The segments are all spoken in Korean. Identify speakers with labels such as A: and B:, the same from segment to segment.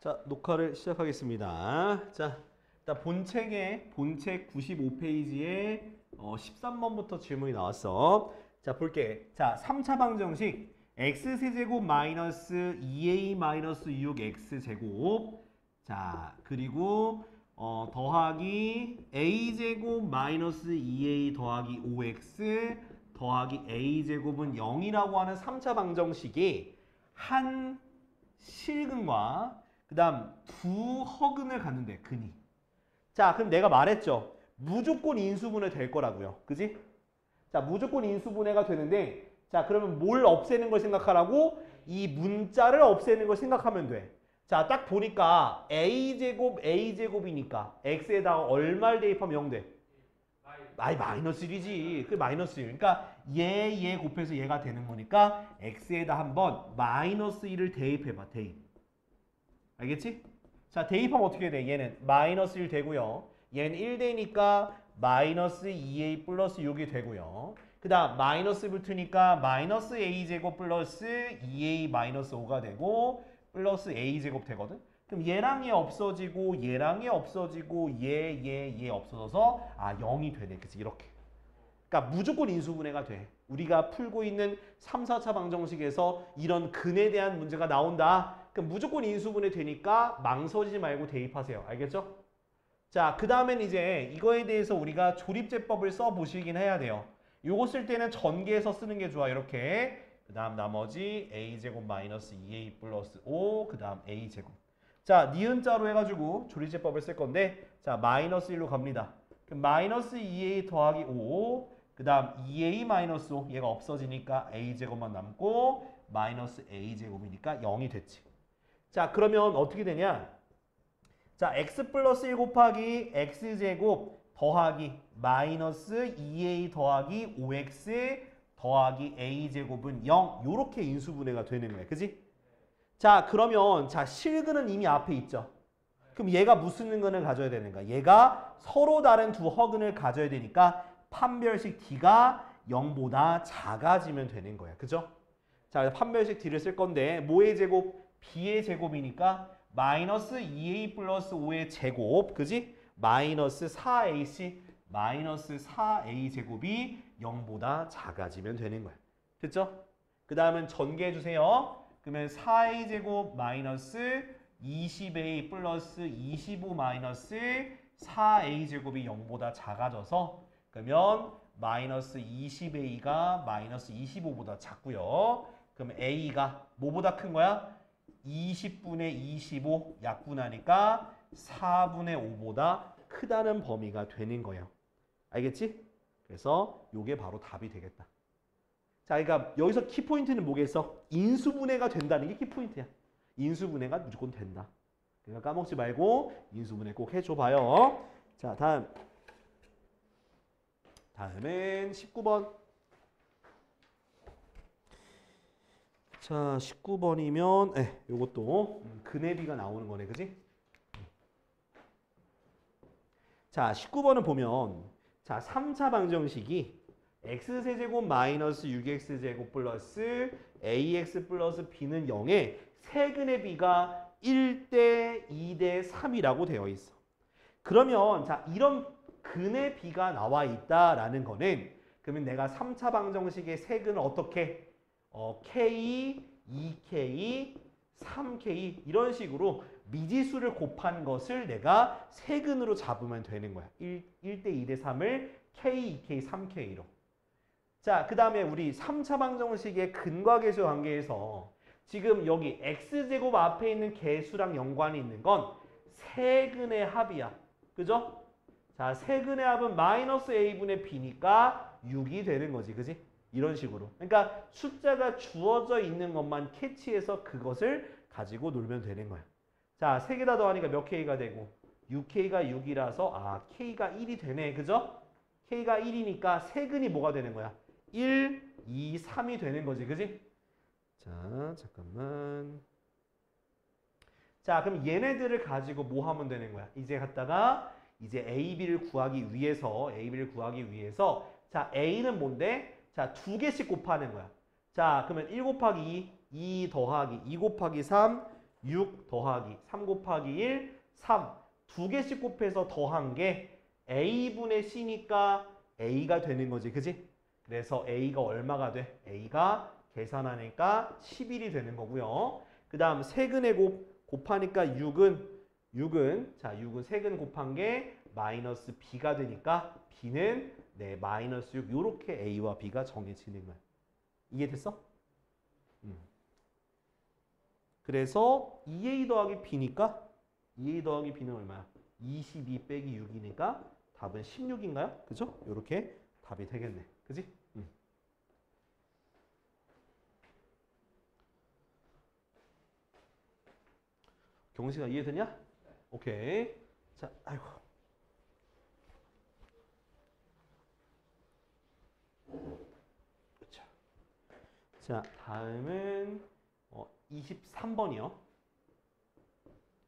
A: 자, 녹화를 시작하겠습니다. 자, 일단 본책 95페이지에 13번부터 질문이 나왔어. 자, 볼게. 자, 3차 방정식 x세제곱 마이너스 2a 마이너스 6x제곱. 자, 그리고 더하기 a제곱 마이너스 2a 더하기 5x 더하기 a제곱은 0이라고 하는 3차 방정식이 한 실근과 그 다음 두 허근을 갖는데 근이. 자, 그럼 내가 말했죠. 무조건 인수분해 될 거라고요. 그지? 자, 무조건 인수분해가 되는데, 자, 그러면 뭘 없애는 걸 생각하라고? 이 문자를 없애는 걸 생각하면 돼. 자, 딱 보니까 a제곱이니까 x에다가 얼마를 대입하면 0 돼? 마이너스 1이지. 그 마이너스 1. 그러니까 얘 곱해서 얘가 되는 거니까 x에다 한번 마이너스 1을 대입해봐. 대입. 알겠지? 자, 대입하면 어떻게 돼? 얘는 마이너스 1 되고요. 얘는 1 되니까 마이너스 2a 플러스 6이 되고요. 그 다음 마이너스 붙으니까 마이너스 a제곱 플러스 2a 마이너스 5가 되고 플러스 a제곱 되거든? 그럼 얘랑 얘 없어지고 얘랑 얘 없어지고 얘 없어져서 0이 되네. 그치? 이렇게. 그러니까 무조건 인수분해가 돼. 우리가 풀고 있는 3, 4차 방정식에서 이런 근에 대한 문제가 나온다. 그럼 무조건 인수분해 되니까 망설이지 말고 대입하세요. 알겠죠? 자, 그 다음엔 이제 이거에 대해서 우리가 조립제법을 써보시긴 해야 돼요. 요거 쓸 때는 전개해서 쓰는 게 좋아. 이렇게. 그 다음 나머지 a제곱 마이너스 2a 플러스 5, 그 다음 a제곱. 자, 니은자로 해가지고 조립제법을 쓸 건데, 자, 마이너스 1로 갑니다. 그럼 마이너스 2a 더하기 5, 그 다음 2a 마이너스 5, 얘가 없어지니까 a제곱만 남고 마이너스 a제곱이니까 0이 됐지. 자, 그러면 어떻게 되냐? 자, x 플러스 1 곱하기 x제곱 더하기 마이너스 2a 더하기 5x 더하기 a제곱은 0. 요렇게 인수분해가 되는 거야. 그지? 자, 그러면 자, 실근은 이미 앞에 있죠. 그럼 얘가 무슨 근을 가져야 되는가? 얘가 서로 다른 두 허근을 가져야 되니까 판별식 d가 0보다 작아지면 되는 거야. 그죠? 자, 판별식 d를 쓸 건데 뭐의 제곱? b의 제곱이니까 마이너스 2a 플러스 5의 제곱, 그지? 마이너스 4ac, 마이너스 4a 제곱이 0보다 작아지면 되는 거야. 됐죠? 그 다음은 전개해주세요. 그러면 4a 제곱 마이너스 20a 플러스 25 마이너스 4a 제곱이 0보다 작아져서 그러면 마이너스 20a가 마이너스 25보다 작고요. 그럼 a가 뭐보다 큰 거야? 20분의 25 약분하니까 4분의 5보다 크다는 범위가 되는 거예요. 알겠지? 그래서 요게 바로 답이 되겠다. 자, 그러니까 여기서 키포인트는 뭐겠어? 인수분해가 된다는 게 키포인트야. 인수분해가 무조건 된다. 그러니까 까먹지 말고 인수분해 꼭 해줘봐요. 자, 다음은 19번. 자, 19번이면 요것도 근해비가 나오는 거네. 그지? 자, 19번은 보면 자, 3차 방정식이 x세제곱 마이너스 6x제곱 플러스 ax 플러스 b는 0에 세근의 비가 1대 2대 3이라고 되어 있어. 그러면 자, 이런 근의 비가 나와 있다라는 거는 그러면 내가 3차 방정식의 세근을 어떻게 K, 2K, 3K 이런 식으로 미지수를 곱한 것을 내가 세근으로 잡으면 되는 거야. 1대 2대 3을 K, 2K, 3K로. 자, 그 다음에 우리 3차 방정식의 근과 계수 관계에서 지금 여기 X제곱 앞에 있는 계수랑 연관이 있는 건 세근의 합이야. 그죠? 자, 세근의 합은 마이너스 A분의 B니까 6이 되는 거지. 그지? 이런 식으로. 그러니까 숫자가 주어져 있는 것만 캐치해서 그것을 가지고 놀면 되는 거야. 자, 3개 다 더하니까 몇 K가 되고 6K가 6이라서 K가 1이 되네. 그죠? K가 1이니까 세근이 뭐가 되는 거야? 1, 2, 3이 되는 거지. 그지? 자, 잠깐만. 자, 그럼 얘네들을 가지고 뭐 하면 되는 거야? 이제 갖다가 이제 AB를 구하기 위해서 자, A는 뭔데? 자, 2개씩 곱하는 거야. 자, 그러면 1 곱하기 2, 2 더하기 2 곱하기 3, 6 더하기 3 곱하기 1, 3. 두 개씩 곱해서 더한 게 A분의 C니까 A가 되는 거지. 그지? 그래서 A가 얼마가 돼? A가 계산하니까 11이 되는 거고요. 그 다음 세근의 곱하니까 6은 자 6은 세근 곱한 게 마이너스 B가 되니까 B는 네 마이너스 6 요렇게 A와 B가 정해지는 거야. 이해됐어? 그래서 2A 더하기 B니까 2A 더하기 B는 얼마야? 22 빼기 6이니까 답은 16인가요? 그죠? 요렇게 답이 되겠네. 그지? 경식아 이해되냐? 오케이. 자, 아이고. 자, 다음은 23번이요.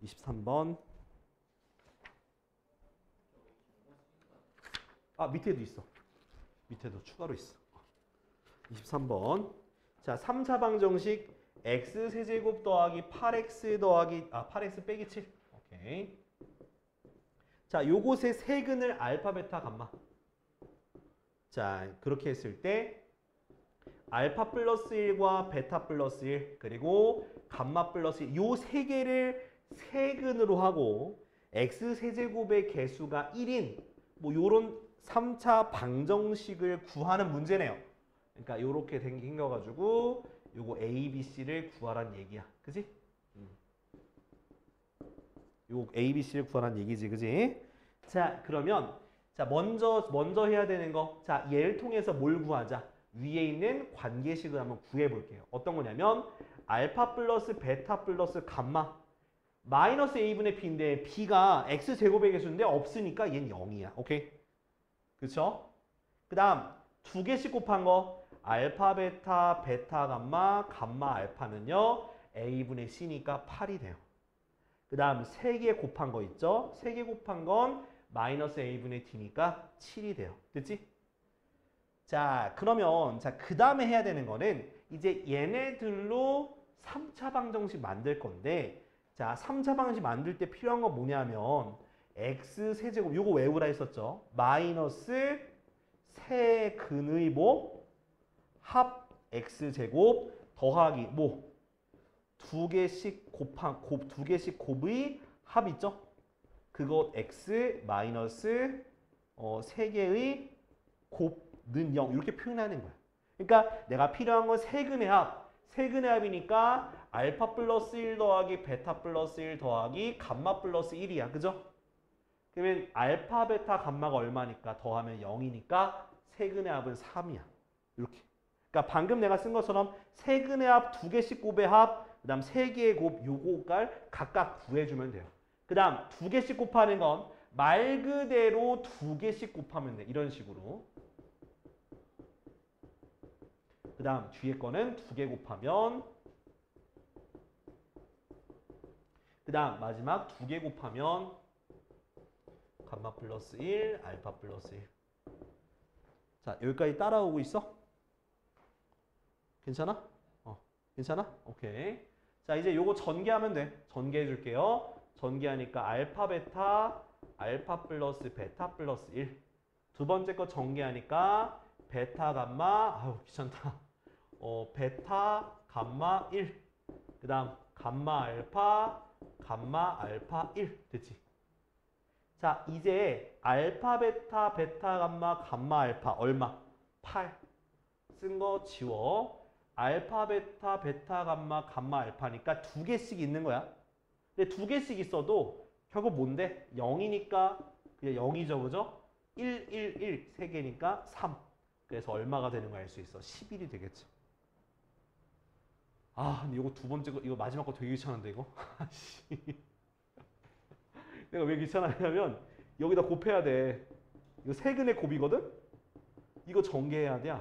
A: 23번. 아, 밑에도 있어. 밑에도 추가로 있어. 23번. 자, 3차 방정식 x 세제곱 더하기 8x 더하기 8x 빼기 7. 오케이. 자, 요것의 세근을 알파, 베타, 감마. 자, 그렇게 했을 때 알파 플러스 1과 베타 플러스 1 그리고 감마 플러스 1 요 세 개를 세근으로 하고 x 세제곱의 개수가 1인 뭐 요런 3차 방정식을 구하는 문제네요. 그러니까 요렇게 생겨가지고 요거 A, B, C를 구하란 얘기야. 그지? 요 A, B, C를 구하란 얘기지. 그지? 자, 그러면 자, 먼저 해야 되는 거. 자, 얘를 통해서 뭘 구하자? 위에 있는 관계식을 한번 구해 볼게요. 어떤 거냐면 알파 플러스 베타 플러스 감마 마이너스 A분의 B인데 B가 X제곱의 개수인데 없으니까 얘는 0이야. 오케이? 그쵸? 그 다음 두 개씩 곱한 거 알파 베타 베타 감마 감마 알파는요 A분의 C니까 8이 돼요. 그 다음 세 개 곱한 거 있죠? 세 개 곱한 건 마이너스 A분의 D니까 7이 돼요. 됐지? 자, 그러면 자, 그 다음에 해야 되는 거는 이제 얘네들로 3차 방정식 만들 건데 자, 3차 방정식 만들 때 필요한 건 뭐냐면 x 세제곱 요거 외우라 했었죠. 마이너스 세근의 뭐? 합 x제곱 더하기 뭐? 두 개씩 곱의 합 있죠? 그거 x 마이너스 세 개의 곱는 0 이렇게 표현하는 거야. 그러니까 내가 필요한 건 세근의 합. 세근의 합이니까 알파 플러스 1 더하기 베타 플러스 1 더하기 감마 플러스 1이야. 그죠? 그러면 알파 베타 감마가 얼마니까 더하면 0이니까 세근의 합은 3이야. 이렇게. 그러니까 방금 내가 쓴 것처럼 세근의 합 두 개씩 곱의 합, 그 다음 세 개의 곱 요거를 각각 구해주면 돼요. 그 다음 두 개씩 곱하는 건 말 그대로 두 개씩 곱하면 돼. 이런 식으로. 그 다음 뒤에 거는 두 개 곱하면 그 다음 마지막 두 개 곱하면 감마 플러스 1, 알파 플러스 1. 자, 여기까지 따라오고 있어? 괜찮아? 괜찮아? 오케이. 자, 이제 요거 전개하면 돼. 전개해 줄게요. 전개하니까 알파 플러스 베타 플러스 1. 두 번째 거 전개하니까 베타 감마, 아유 귀찮다. 베타 감마 1. 그 다음 감마 알파 1. 됐지? 자, 이제 알파 베타 감마 알파 얼마? 8. 쓴 거 지워. 알파 베타 감마 알파니까 두 개씩 있는 거야. 근데 두 개씩 있어도 결국 뭔데? 0이니까 그냥 0이죠. 그죠? 1, 1, 1. 세 개니까 3. 그래서 얼마가 되는 거 알 수 있어. 11이 되겠죠. 아, 근데 이거 두 번째 거, 이거 마지막 거 되게 귀찮은데, 이거? 내가 왜 귀찮아하냐면, 여기다 곱해야 돼. 이거 세근의 곱이거든? 이거 전개해야 돼.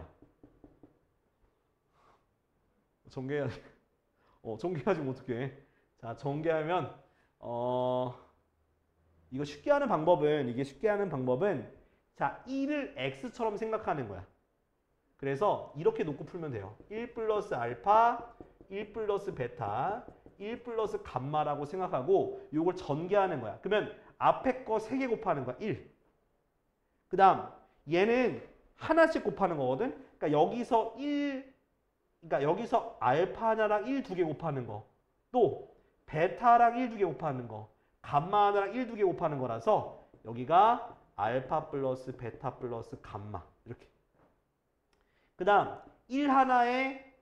A: 전개해야지. 전개하지 뭐 어떡해. 자, 전개하면, 이거 쉽게 하는 방법은, 자, 1을 x처럼 생각하는 거야. 그래서 이렇게 놓고 풀면 돼요. 1 플러스 알파, 1 플러스 베타, 1 플러스 감마라고 생각하고 요걸 전개하는 거야. 그러면 앞에 거 3개 곱하는 거야. 1. 그 다음 얘는 하나씩 곱하는 거거든. 그러니까 여기서 1, 그러니까 여기서 알파 하나랑 1 두 개 곱하는 거. 또 베타랑 1 두 개 곱하는 거. 감마 하나랑 1 두 개 곱하는 거라서 여기가 알파 플러스 베타 플러스 감마 이렇게. 그 다음 1 하나에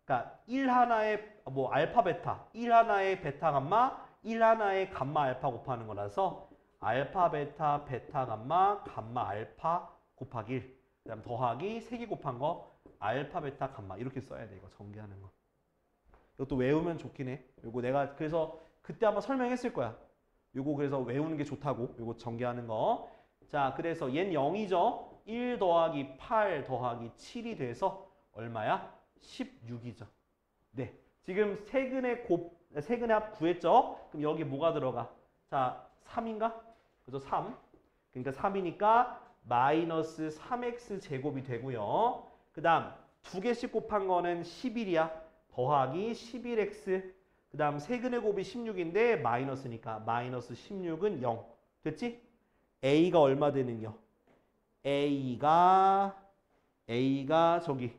A: 그러니까 1 하나에 뭐 알파 베타 1 하나에 베타 감마 1 하나에 감마 알파 곱하는 거라서 알파 베타 베타 감마 감마 알파 곱하기 1. 그 다음 더하기 3개 곱한 거 알파 베타 감마 이렇게 써야 돼. 이거 전개하는 거. 이것도 외우면 좋긴 해. 요거 내가 그래서 그때 한번 설명했을 거야. 요거 그래서 외우는 게 좋다고. 요거 전개하는 거. 자, 그래서 얘는 0이죠. 1 더하기 8 더하기 7이 돼서 얼마야? 16이죠. 네. 지금 세근의 합 구했죠? 그럼 여기 뭐가 들어가? 자, 3인가? 그죠? 3. 그러니까 3이니까 마이너스 3x 제곱이 되고요. 그 다음 2개씩 곱한 거는 11이야. 더하기 11x. 그 다음 세근의 곱이 16인데 마이너스니까 마이너스 16은 0. 됐지? a가 얼마 되는겨? A가 저기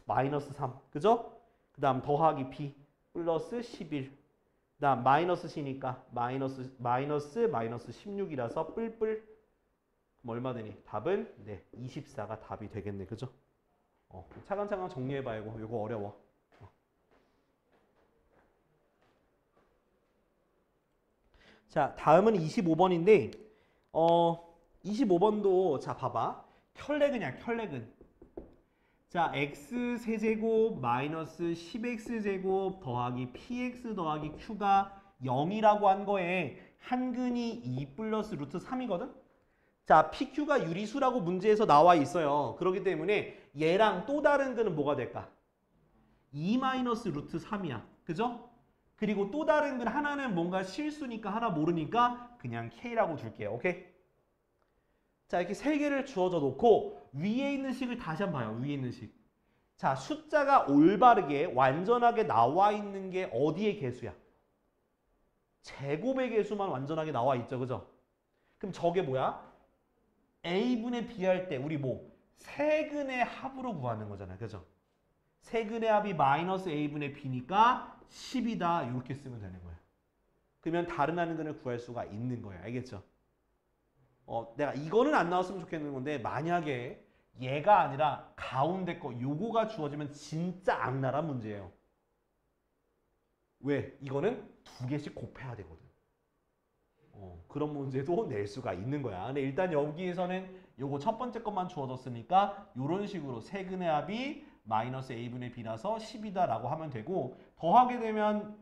A: 마이너스 3. 그죠? 그 다음 더하기 B 플러스 11. 그 다음 마이너스 C니까 마이너스 16이라서 뿔뿔. 그럼 얼마 되니? 답은 네 24가 답이 되겠네. 그죠? 차근차근 정리해봐. 이거 어려워. 자, 다음은 25번인데 25번도 자 봐봐. 켤레근이야. 켤레근. 자, x 세제곱 마이너스 10x 제곱 더하기 px 더하기 q가 0이라고 한 거에 한 근이 2 플러스 루트 3이거든? 자, pq가 유리수라고 문제에서 나와 있어요. 그렇기 때문에 얘랑 또 다른 근은 뭐가 될까? 2 마이너스 루트 3이야. 그죠? 그리고 또 다른 근 하나는 뭔가 실수니까 하나 모르니까 그냥 k라고 둘게요. 오케이? 자, 이렇게 세 개를 주어져 놓고 위에 있는 식을 다시 한번 봐요. 위에 있는 식. 자, 숫자가 올바르게 완전하게 나와 있는 게 어디의 개수야? 제곱의 개수만 완전하게 나와 있죠. 그죠? 그럼 저게 뭐야? a분의 b 할 때 우리 뭐 세근의 합으로 구하는 거잖아요. 그죠? 세근의 합이 마이너스 a분의 b니까 10이다. 이렇게 쓰면 되는 거야. 그러면 다른 하는 근을 구할 수가 있는 거야. 알겠죠? 내가 이거는 안 나왔으면 좋겠는 건데 만약에 얘가 아니라 가운데 거 요거가 주어지면 진짜 악랄한 문제예요. 왜? 이거는 2개씩 곱해야 되거든. 그런 문제도 낼 수가 있는 거야. 근데 일단 여기에서는 요거 첫 번째 것만 주어졌으니까 이런 식으로 세근의 합이 마이너스 a분의 b라서 10이다 라고 하면 되고 더하게 되면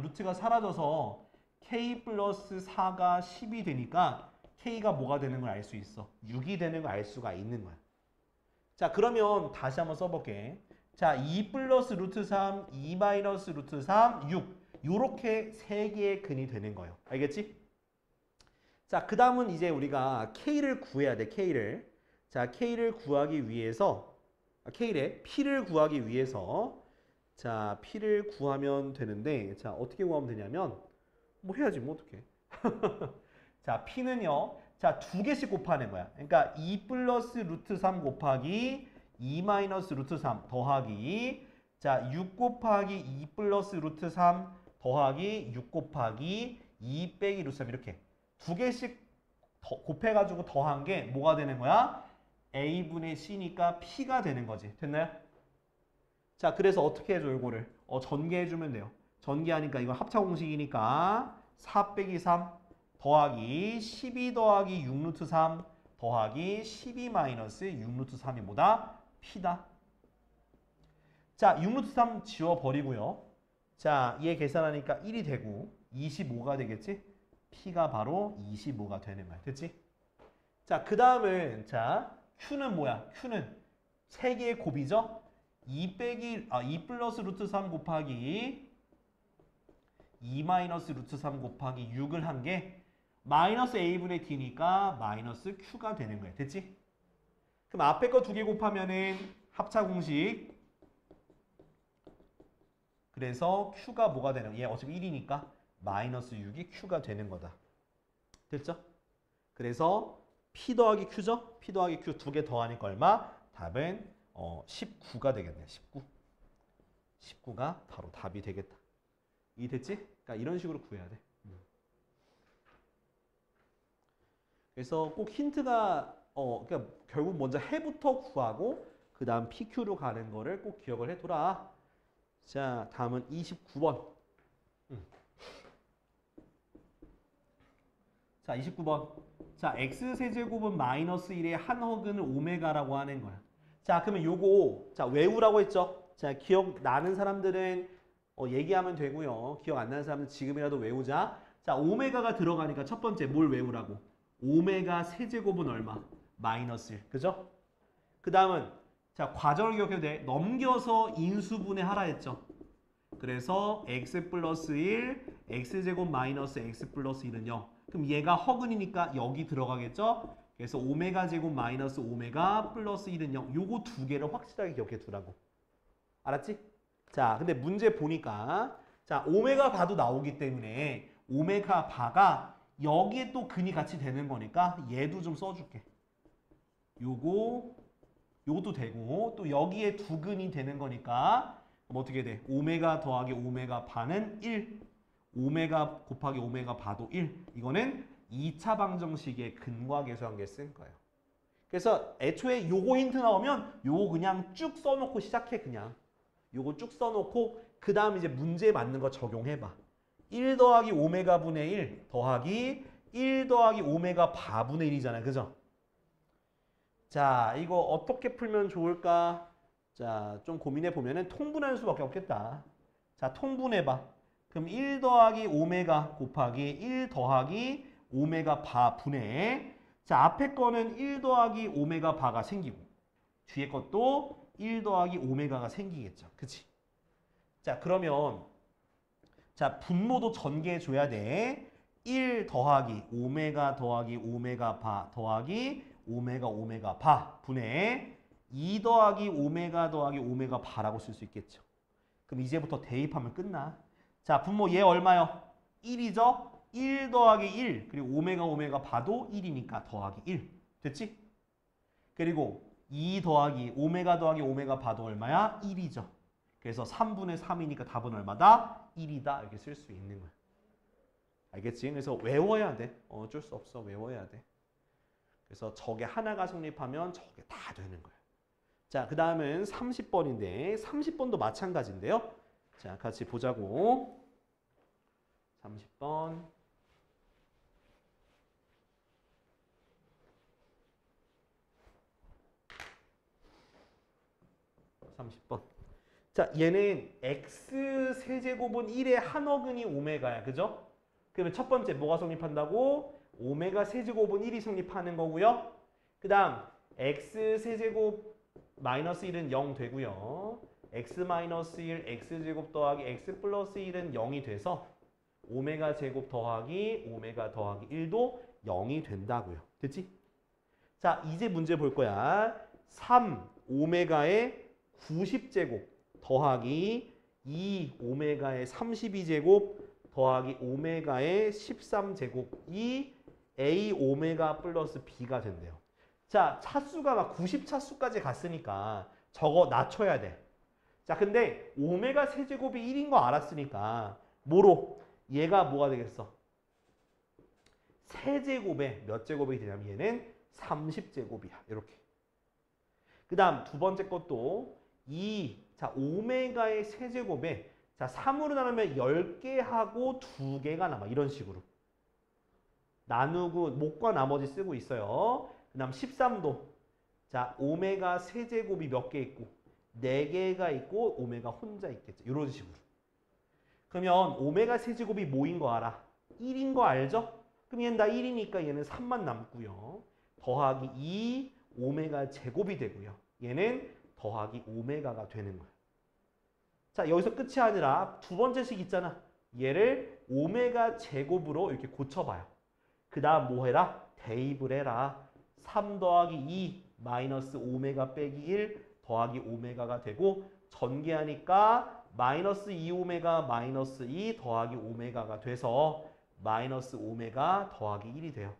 A: 루트가 사라져서 k 플러스 4가 10이 되니까 k가 뭐가 되는 걸 알 수 있어. 6이 되는 걸 알 수가 있는 거야. 자, 그러면 다시 한번 써볼게. 자, 2 플러스 루트 3, 2 마이너스 루트 3, 6. 요렇게 세 개의 근이 되는 거예요. 알겠지? 자, 그 다음은 이제 우리가 k를 구해야 돼. k를. 자, k를 구하기 위해서 k의 p를 구하기 위해서 자, p를 구하면 되는데 자, 어떻게 구하면 되냐면 뭐 해야지 뭐 어떻게. 자, p는요. 자, 2개씩 곱하는 거야. 그러니까 2 플러스 루트 3 곱하기 2 마이너스 루트 3 더하기 자, 6 곱하기 2 플러스 루트 3 더하기 6 곱하기 2 빼기 루트 3 이렇게 2개씩 곱해가지고 더한 게 뭐가 되는 거야? a분의 c니까 p가 되는 거지. 됐나요? 자, 그래서 어떻게 해줘 이거를? 전개해주면 돼요. 전개하니까 이거 합차공식이니까 4 빼기 3 더하기 12 더하기 6 루트 3 더하기 12 마이너스 6 루트 3이 뭐다? p다. 자, 6 루트 3 지워버리고요. 자, 얘 계산하니까 1이 되고 25가 되겠지? p가 바로 25가 되는 거야. 됐지? 자, 그 다음은 자, q는 뭐야? q는 3개의 곱이죠? 2 플러스 루트 3 곱하기 2 마이너스 루트 3 곱하기 6을 한 게 마이너스 a분의 d니까 마이너스 q가 되는 거야. 됐지? 그럼 앞에 거 2개 곱하면은 합차 공식 그래서 Q가 뭐가 되는, 얘 어차피 1이니까 마이너스 6이 Q가 되는 거다. 됐죠? 그래서 P 더하기 Q죠? P 더하기 Q 두 개 더하니까 얼마? 답은 19가 되겠네. 19. 19가 바로 답이 되겠다. 이해됐지? 그러니까 이런 식으로 구해야 돼. 그래서 꼭 힌트가 그러니까 결국 먼저 해부터 구하고 그 다음 PQ로 가는 거를 꼭 기억을 해둬라. 자, 다음은 29번. 자, 29번. 자, x세제곱은 마이너스 1의 한 허근을 오메가라고 하는 거야. 자, 그러면 요거 자 외우라고 했죠. 자, 기억나는 사람들은 얘기하면 되고요. 기억 안 나는 사람은 지금이라도 외우자. 자, 오메가가 들어가니까 첫 번째 뭘 외우라고? 오메가 세제곱은 얼마? 마이너스 1. 그죠? 그 다음은 자, 과정을 기억해도 돼. 넘겨서 인수분해 하라 했죠. 그래서 x 플러스 1, x제곱 마이너스 x 플러스 1은 0. 그럼 얘가 허근이니까 여기 들어가겠죠? 그래서 오메가 제곱 마이너스 오메가 플러스 1은 0. 요거 두 개를 확실하게 기억해 두라고. 알았지? 자, 근데 문제 보니까 자, 오메가 바도 나오기 때문에 오메가 바가 여기에 또 근이 같이 되는 거니까 얘도 좀 써줄게. 요것도 되고 또 여기에 두 근이 되는 거니까 그럼 어떻게 돼? 오메가 더하기 오메가 바는 1. 오메가 곱하기 오메가 바도 1. 이거는 2차 방정식의 근과 계수한계 쓴 거예요. 그래서 애초에 요거 힌트 나오면 요거 그냥 쭉 써놓고 시작해. 그냥 요거 쭉 써놓고 그 다음 이제 문제에 맞는 거 적용해봐. 1 더하기 오메가 분의 1 더하기 1 더하기 오메가 바분의 1이잖아요. 그죠? 자, 이거 어떻게 풀면 좋을까? 자, 좀 고민해 보면은 통분하는 수밖에 없겠다. 자, 통분해봐. 그럼 1 더하기 오메가 곱하기 1 더하기 오메가 바 분의 자, 앞에 거는 1 더하기 오메가 바가 생기고 뒤에 것도 1 더하기 오메가가 생기겠죠. 그치? 자, 그러면 자, 분모도 전개해 줘야 돼. 1 더하기 오메가 더하기 오메가 바 더하기 오메가 오메가 바 분의 2 더하기 오메가 더하기 오메가 바라고 쓸 수 있겠죠. 그럼 이제부터 대입하면 끝나. 자, 분모 얘 얼마요? 1이죠? 1 더하기 1 그리고 오메가 오메가 바도 1이니까 더하기 1. 됐지? 그리고 2 더하기 오메가 더하기 오메가 바도 얼마야? 1이죠. 그래서 3분의 3이니까 답은 얼마다? 1이다. 이렇게 쓸 수 있는 거야. 알겠지? 그래서 외워야 돼. 어쩔 수 없어. 외워야 돼. 그래서 저게 하나가 성립하면 저게 다 되는 거야. 자, 그 다음은 30번인데 30번도 마찬가지인데요. 자, 같이 보자고. 30번. 30번. 자, 얘는 x 세제곱은 1의 한 어근이 오메가야. 그죠? 그러면 첫 번째 뭐가 성립한다고? 오메가 세제곱은 1이 성립하는 거고요. 그 다음 x 세제곱 마이너스 1은 0 되고요. x 마이너스 1, x제곱 더하기 x 플러스 1은 0이 돼서 오메가 제곱 더하기 오메가 더하기 1도 0이 된다고요. 됐지? 자, 이제 문제 볼 거야. 3 오메가의 90제곱 더하기 2 오메가의 32제곱 더하기 오메가의 13제곱이 a 오메가 플러스 b가 된대요. 자, 차수가 막 90차수까지 갔으니까 저거 낮춰야 돼. 자, 근데 오메가 세제곱이 1인 거 알았으니까 뭐로? 얘가 뭐가 되겠어? 세제곱에 몇 제곱이 되냐면 얘는 30제곱이야. 이렇게. 그 다음 두 번째 것도 자, 오메가의 세제곱에 자, 3으로 나누면 10개 하고 2개가 남아. 이런 식으로. 나누고 목과 나머지 쓰고 있어요. 그 다음 13도. 자, 오메가 세제곱이 몇 개 있고 4개가 있고 오메가 혼자 있겠죠. 이런 식으로. 그러면 오메가 세제곱이 뭐인 거 알아? 1인 거 알죠? 그럼 얘는 다 1이니까 얘는 3만 남고요. 더하기 2 오메가 제곱이 되고요. 얘는 더하기 오메가가 되는 거야. 자, 여기서 끝이 아니라 두 번째 식 있잖아. 얘를 오메가 제곱으로 이렇게 고쳐봐요. 그 다음 뭐 해라? 대입을 해라. 3 더하기 2 마이너스 오메가 빼기 1 더하기 오메가가 되고 전개하니까 마이너스 2오메가 마이너스 2 더하기 오메가가 돼서 마이너스 오메가 더하기 1이 돼요.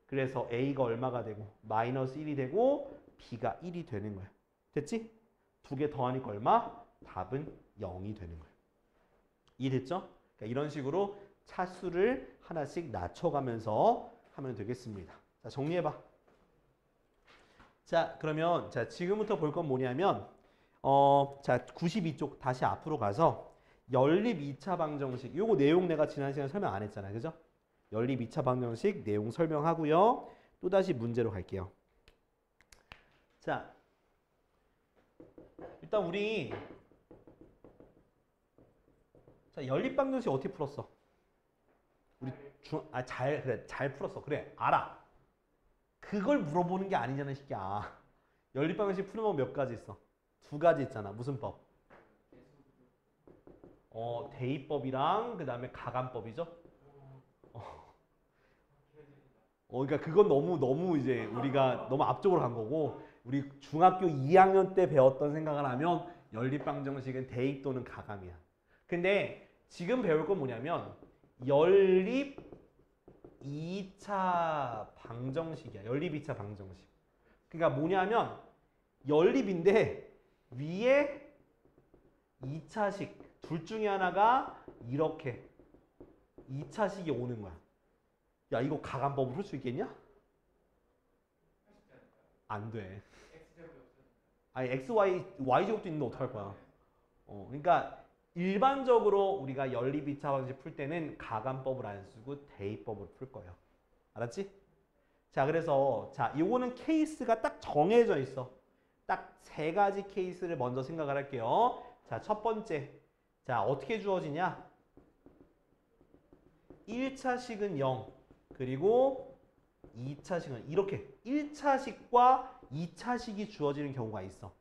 A: 그래서 A가 얼마가 되고 마이너스 1이 되고 B가 1이 되는 거야. 됐지? 두 개 더하니까 얼마? 답은 0이 되는 거야. 이해됐죠? 그러니까 이런 식으로 차수를 하나씩 낮춰가면서 하면 되겠습니다. 자, 정리해봐. 자, 그러면 자 지금부터 볼 건 뭐냐면 자 92쪽 다시 앞으로 가서 연립 2차 방정식 요거 내용 내가 지난 시간에 설명 안 했잖아요. 그죠? 연립 2차 방정식 내용 설명하고요. 또다시 문제로 갈게요. 자, 일단 우리 자 연립 방정식 어떻게 풀었어? 우리 잘 풀었어. 그래, 알아. 그걸 물어보는 게 아니잖아, 새끼야. 연립 방정식 푸는 법 몇 가지 있어? 두 가지 있잖아. 무슨 법? 대입법이랑 그 다음에 가감법이죠. 그러니까 그건 너무 이제 우리가 너무 앞쪽으로 간 거고, 우리 중학교 2학년 때 배웠던 생각을 하면 연립 방정식은 대입 또는 가감이야. 근데 지금 배울 건 뭐냐면 연립 2차 방정식이야. 연립 2차 방정식. 그러니까 뭐냐면 연립인데 위에 2차식 둘 중에 하나가 이렇게 2차식이 오는 거야. 야, 이거 가감법으로 풀 수 있겠냐? 안 돼. 아니 x, y 제곱도 있는데 어떡할 거야? 그러니까 일반적으로 우리가 연립 2차 방정식 풀 때는 가감법을 안 쓰고 대입법으로 풀 거예요. 알았지? 자, 그래서 자, 요거는 케이스가 딱 정해져 있어. 딱 세 가지 케이스를 먼저 생각을 할게요. 자, 첫 번째. 자, 어떻게 주어지냐? 1차식은 0. 그리고 2차식은 이렇게 1차식과 2차식이 주어지는 경우가 있어.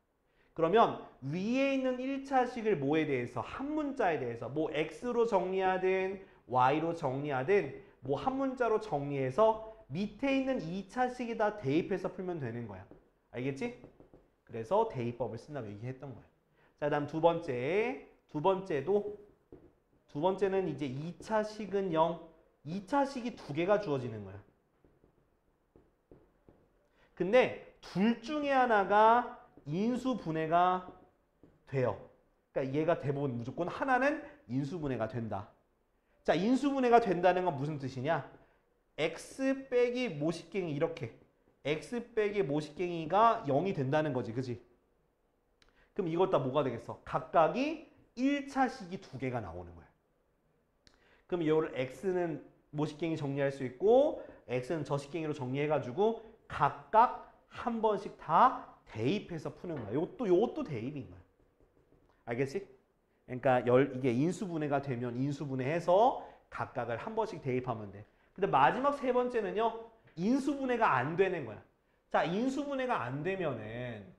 A: 그러면 위에 있는 1차식을 뭐에 대해서 한 문자에 대해서 뭐 x로 정리하든 y로 정리하든 뭐 한 문자로 정리해서 밑에 있는 2차식에다 대입해서 풀면 되는 거야. 알겠지? 그래서 대입법을 쓴다고 얘기했던 거야. 자, 그다음 두 번째는 이제 2차식은 0, 2차식이 두 개가 주어지는 거야. 근데 둘 중에 하나가 인수분해가 돼요. 그러니까 얘가 대부분 무조건 하나는 인수분해가 된다. 자, 인수분해가 된다는 건 무슨 뜻이냐? x 빼기 모식갱이 이렇게 x 빼기 모식갱이가 0이 된다는 거지. 그지? 그럼 이것 다 뭐가 되겠어? 각각이 1차식이 두 개가 나오는 거야. 그럼 이거를 x는 모식갱이 정리할 수 있고 x는 저식갱이로 정리해가지고 각각 한 번씩 다 대입해서 푸는 거야. 요것도 대입인 거야. 알겠지? 그러니까 이게 인수분해가 되면 인수분해해서 각각을 한 번씩 대입하면 돼. 근데 마지막 세 번째는요. 인수분해가 안 되는 거야. 자, 인수분해가 안 되면은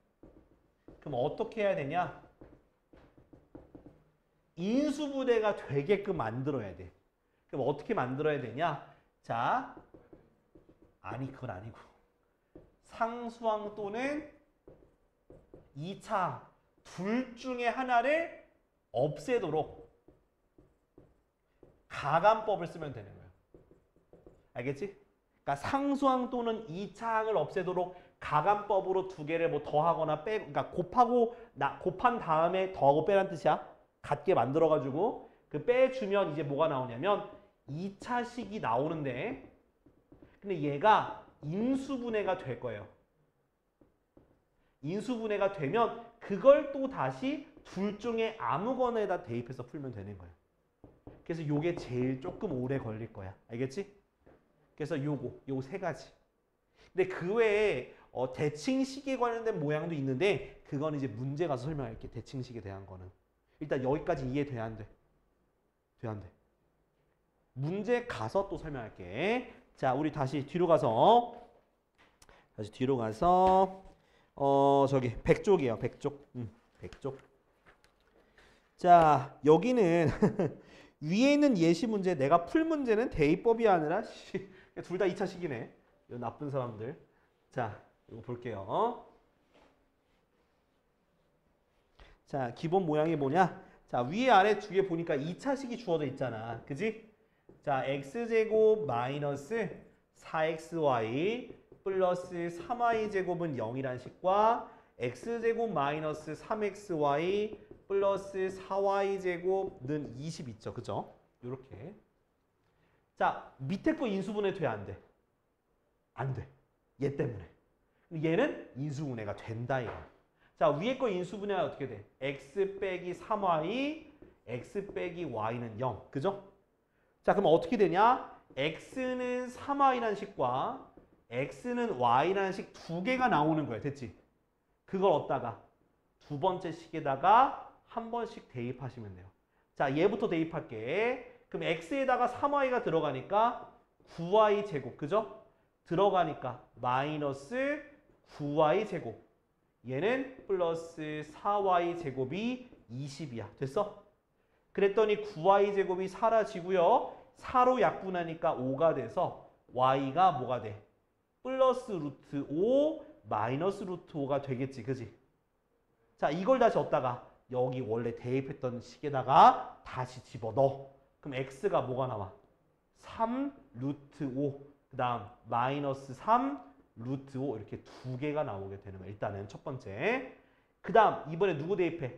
A: 그럼 어떻게 해야 되냐? 인수분해가 되게끔 만들어야 돼. 그럼 어떻게 만들어야 되냐? 자, 아니 그건 아니고 상수항 또는 2차 둘 중에 하나를 없애도록 가감법을 쓰면 되는 거예요. 알겠지? 그러니까 상수항 또는 2차항을 없애도록 가감법으로 두 개를 뭐 더하거나 그러니까 곱한 다음에 더하고 빼란 뜻이야. 같게 만들어가지고 그 빼주면 이제 뭐가 나오냐면 2차식이 나오는데 근데 얘가 인수분해가 될 거예요. 인수분해가 되면 그걸 또 다시 둘 중에 아무거나에다 대입해서 풀면 되는 거예요. 그래서 요게 제일 조금 오래 걸릴 거야. 알겠지? 그래서 요거 세 가지. 근데 그 외에 대칭식에 관련된 모양도 있는데 그건 이제 문제 가서 설명할게. 대칭식에 대한 거는. 일단 여기까지 이해돼야 안 돼? 돼 안 돼? 문제 가서 또 설명할게. 자, 우리 다시 뒤로 가서 저기 100쪽이에요. 100쪽. 100쪽. 자, 여기는 위에 있는 예시 문제 내가 풀 문제는 대입법이 아니라 둘 다 2차식이네. 이 나쁜 사람들. 자, 이거 볼게요. 자, 기본 모양이 뭐냐? 자, 위에 아래 뒤에 보니까 2차식이 주어져 있잖아. 그지? 자, x제곱 마이너스 4xy 플러스 3y제곱은 0이란 식과 x제곱 마이너스 3xy 플러스 4y제곱은 20 있죠. 그죠? 요렇게. 자, 밑에 거 인수분해 돼, 안 돼? 안 돼. 얘 때문에. 얘는 인수분해가 된다, 이거. 자, 위에 거 인수분해가 어떻게 돼? x 빼기 3y, x 빼기 y는 0. 그죠? 자, 그럼 어떻게 되냐? x는 3y라는 식과 x는 y라는 식 두 개가 나오는 거야. 됐지? 그걸 얻다가 두 번째 식에다가 한 번씩 대입하시면 돼요. 자, 얘부터 대입할게. 그럼 x에다가 3y가 들어가니까 9y 제곱. 그죠? 들어가니까 마이너스 9y 제곱. 얘는 플러스 4y 제곱이 20이야. 됐어? 그랬더니 9y 제곱이 사라지고요. 4로 약분하니까 5가 돼서 y가 뭐가 돼? 플러스 루트 5 마이너스 루트 5가 되겠지. 그지? 자, 이걸 다시 얻다가 여기 원래 대입했던 식에다가 다시 집어넣어. 그럼 x가 뭐가 나와? 3 루트 5. 그 다음 마이너스 3 루트 5 이렇게 두 개가 나오게 되는 거야. 일단은 첫 번째. 그 다음 이번에 누구 대입해?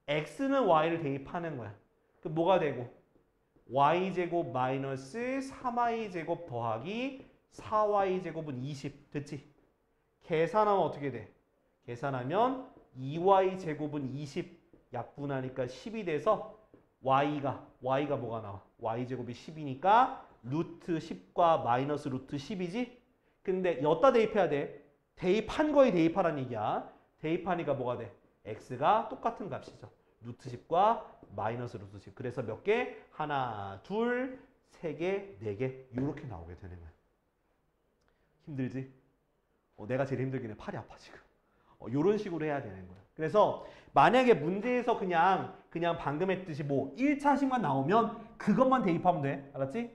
A: x는 y를 대입하는 거야. 그럼 뭐가 되고? y제곱 마이너스 3y제곱 더하기 4y제곱은 20. 됐지? 계산하면 어떻게 돼? 계산하면 2y제곱은 20 약분하니까 10이 돼서 y가 뭐가 나와? y제곱이 10이니까 루트 10과 마이너스 루트 10이지? 근데 여기다 대입해야 돼. 대입한 거에 대입하라는 얘기야. 대입하니까 뭐가 돼? x가 똑같은 값이죠. 루트 10과 마이너스 루트 10. 그래서 몇 개? 하나, 둘, 세 개, 네 개. 이렇게 나오게 되는 거야. 힘들지? 내가 제일 힘들긴 해. 팔이 아파 지금. 이런 식으로 해야 되는 거야. 그래서 만약에 문제에서 그냥 방금 했듯이 뭐 1차식만 나오면 그것만 대입하면 돼. 알았지?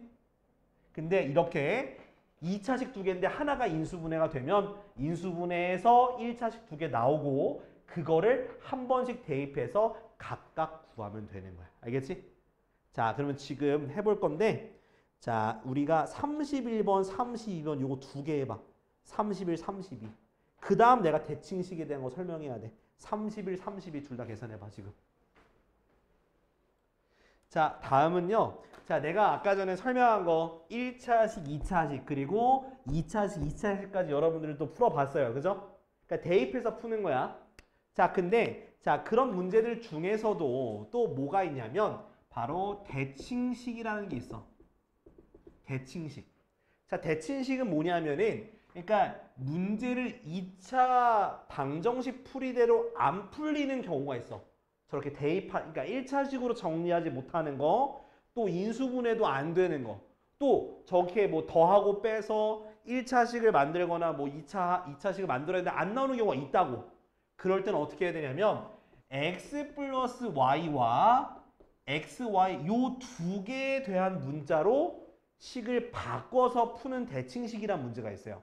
A: 근데 이렇게 2차식 두 개인데 하나가 인수분해가 되면 인수분해에서 1차식 두 개 나오고 그거를 한 번씩 대입해서 각각 구하면 되는 거야. 알겠지? 자, 그러면 지금 해볼 건데 자, 우리가 31번, 32번 요거 두 개 해봐. 31, 32. 그 다음 내가 대칭식에 대한 거 설명해야 돼. 31, 32 둘 다 계산해봐 지금. 자, 다음은요. 자, 내가 아까 전에 설명한 거 1차식, 2차식 그리고 2차식, 2차식까지 여러분들이 또 풀어봤어요. 그죠? 그러니까 대입해서 푸는 거야. 자, 근데 자, 그런 문제들 중에서도 또 뭐가 있냐면 바로 대칭식이라는 게 있어. 대칭식. 자, 대칭식은 뭐냐면은 그러니까 문제를 2차 방정식 풀이대로 안 풀리는 경우가 있어. 저렇게 그러니까 1차식으로 정리하지 못하는 거, 또 인수분해도 안 되는 거, 또 저렇게 뭐 더하고 빼서 1차식을 만들거나 뭐 2차식을 만들어야 되는데 안 나오는 경우가 있다고. 그럴 때는 어떻게 해야 되냐면 x 플러스 y와 xy 요 두 개에 대한 문자로 식을 바꿔서 푸는 대칭식이란 문제가 있어요.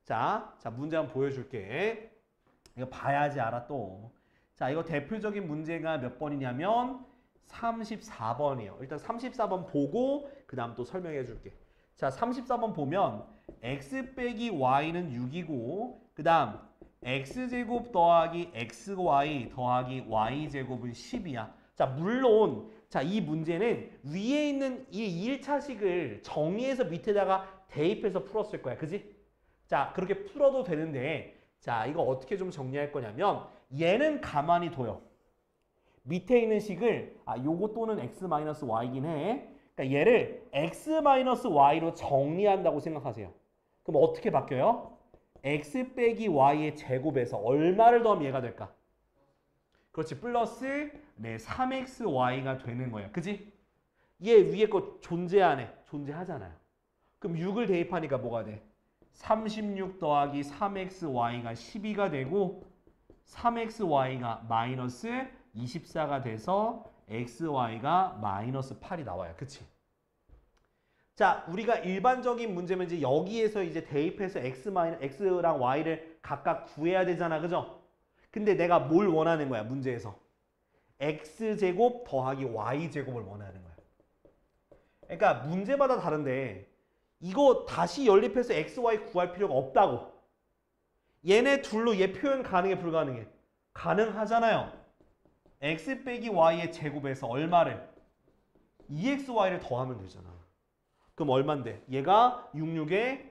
A: 자, 문제 한번 보여줄게. 이거 봐야지 알아 또. 자, 이거 대표적인 문제가 몇 번이냐면 34번이에요. 일단 34번 보고 그 다음 또 설명해 줄게. 자, 34번 보면 x 빼기 y는 6이고 그 다음 x제곱 더하기 xy 더하기 y제곱은 10이야. 자, 물론 자, 이 문제는 위에 있는 이 1차식을 정리해서 밑에다가 대입해서 풀었을 거야. 그지? 자, 그렇게 풀어도 되는데 자, 이거 어떻게 좀 정리할 거냐면 얘는 가만히 둬요. 밑에 있는 식을 요거 또는 x-y이긴 해. 그러니까 얘를 x-y로 정리한다고 생각하세요. 그럼 어떻게 바뀌어요? x 빼기 y의 제곱에서 얼마를 더하면 얘가 될까? 그렇지. 플러스 3xy가 되는 거예요. 그지? 얘 위에 거 존재하네. 존재하잖아요. 그럼 6을 대입하니까 뭐가 돼? 36 더하기 3xy가 12가 되고 3xy가 마이너스 24가 돼서 xy가 마이너스 8이 나와요. 그치? 자, 우리가 일반적인 문제면 이제 여기에서 이제 대입해서 x랑 y를 각각 구해야 되잖아. 그죠? 근데 내가 뭘 원하는 거야, 문제에서? x제곱 더하기 y제곱을 원하는 거야. 그러니까 문제마다 다른데 이거 다시 연립해서 x, y 구할 필요가 없다고. 얘네 둘로 얘 표현 가능해 불가능해? 가능하잖아요. x 빼기 y의 제곱에서 얼마를? 2xy를 더하면 되잖아. 그럼 얼만데? 얘가 66에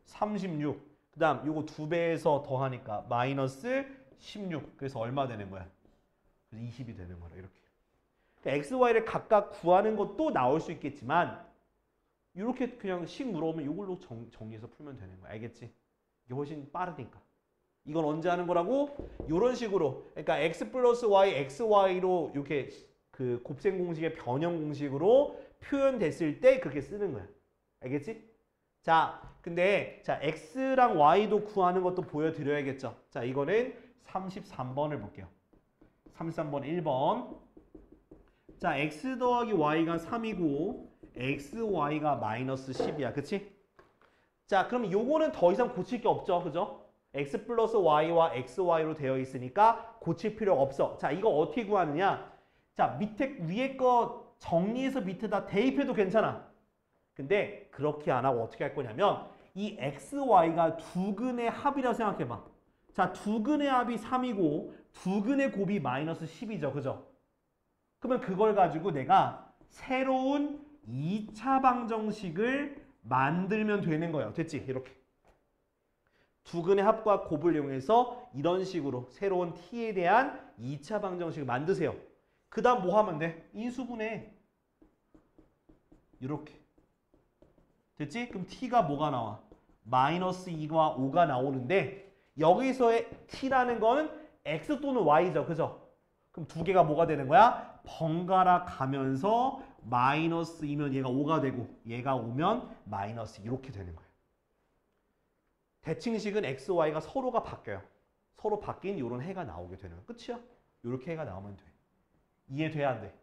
A: 36. 그 다음 요거 2배에서 더하니까 마이너스 16. 그래서 얼마 되는 거야? 그래서 20이 되는 거라 이렇게. 그러니까 x, y를 각각 구하는 것도 나올 수 있겠지만 이렇게 그냥 식 물어오면 이걸로 정리해서 풀면 되는 거야. 알겠지? 이게 훨씬 빠르니까. 이건 언제 하는 거라고? 이런 식으로. 그러니까 x 플러스 y, xy로 이렇게 그 곱셈 공식의 변형 공식으로 표현됐을 때 그렇게 쓰는 거야. 알겠지? 자, 근데 자 x랑 y도 구하는 것도 보여드려야겠죠. 자, 이거는 33번을 볼게요. 33번 1번. 자, x 더하기 y가 3이고 xy가 마이너스 10이야. 그치? 자, 그럼 요거는 더 이상 고칠 게 없죠. 그죠? x 플러스 y와 xy로 되어 있으니까 고칠 필요가 없어. 자, 이거 어떻게 구하느냐? 자, 밑에 위에 거 정리해서 밑에다 대입해도 괜찮아. 근데 그렇게 안 하고 어떻게 할 거냐면 이 xy가 두 근의 합이라고 생각해봐. 자, 두 근의 합이 3이고 두 근의 곱이 마이너스 10이죠. 그죠? 그러면 그걸 가지고 내가 새로운 2차 방정식을 만들면 되는 거예요. 됐지? 이렇게. 두 근의 합과 곱을 이용해서 이런 식으로 새로운 t에 대한 2차 방정식을 만드세요. 그 다음 뭐 하면 돼? 인수분해. 이렇게. 됐지? 그럼 t가 뭐가 나와? 마이너스 2과 5가 나오는데 여기서의 t라는 거는 x 또는 y죠. 그죠? 그럼 두 개가 뭐가 되는 거야? 번갈아 가면서 마이너스 2면 얘가 5가 되고 얘가 5면 마이너스 이렇게 되는 거예요. 대칭식은 x, y가 서로가 바뀌어요. 서로 바뀐 이런 해가 나오게 되는 거예요. 끝이야? 이렇게 해가 나오면 돼. 이해돼야 안 돼?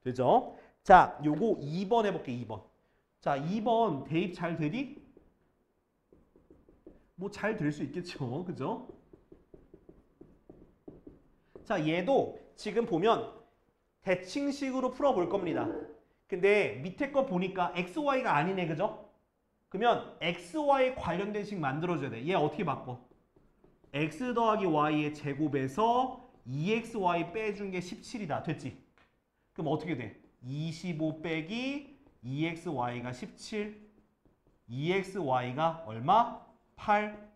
A: 되죠? 자, 요거 2번 해볼게. 2번. 자, 2번 대입 잘 되니? 뭐 잘 될 수 있겠죠. 그죠? 자, 얘도 지금 보면 대칭식으로 풀어볼 겁니다. 근데 밑에 거 보니까 xy가 아니네. 그죠? 그러면 xy 관련된 식 만들어줘야 돼. 얘 어떻게 바꿔? x 더하기 y의 제곱에서 2xy 빼준 게 17이다. 됐지? 그럼 어떻게 돼? 25 빼기 2xy가 17. 2xy가 얼마? 8.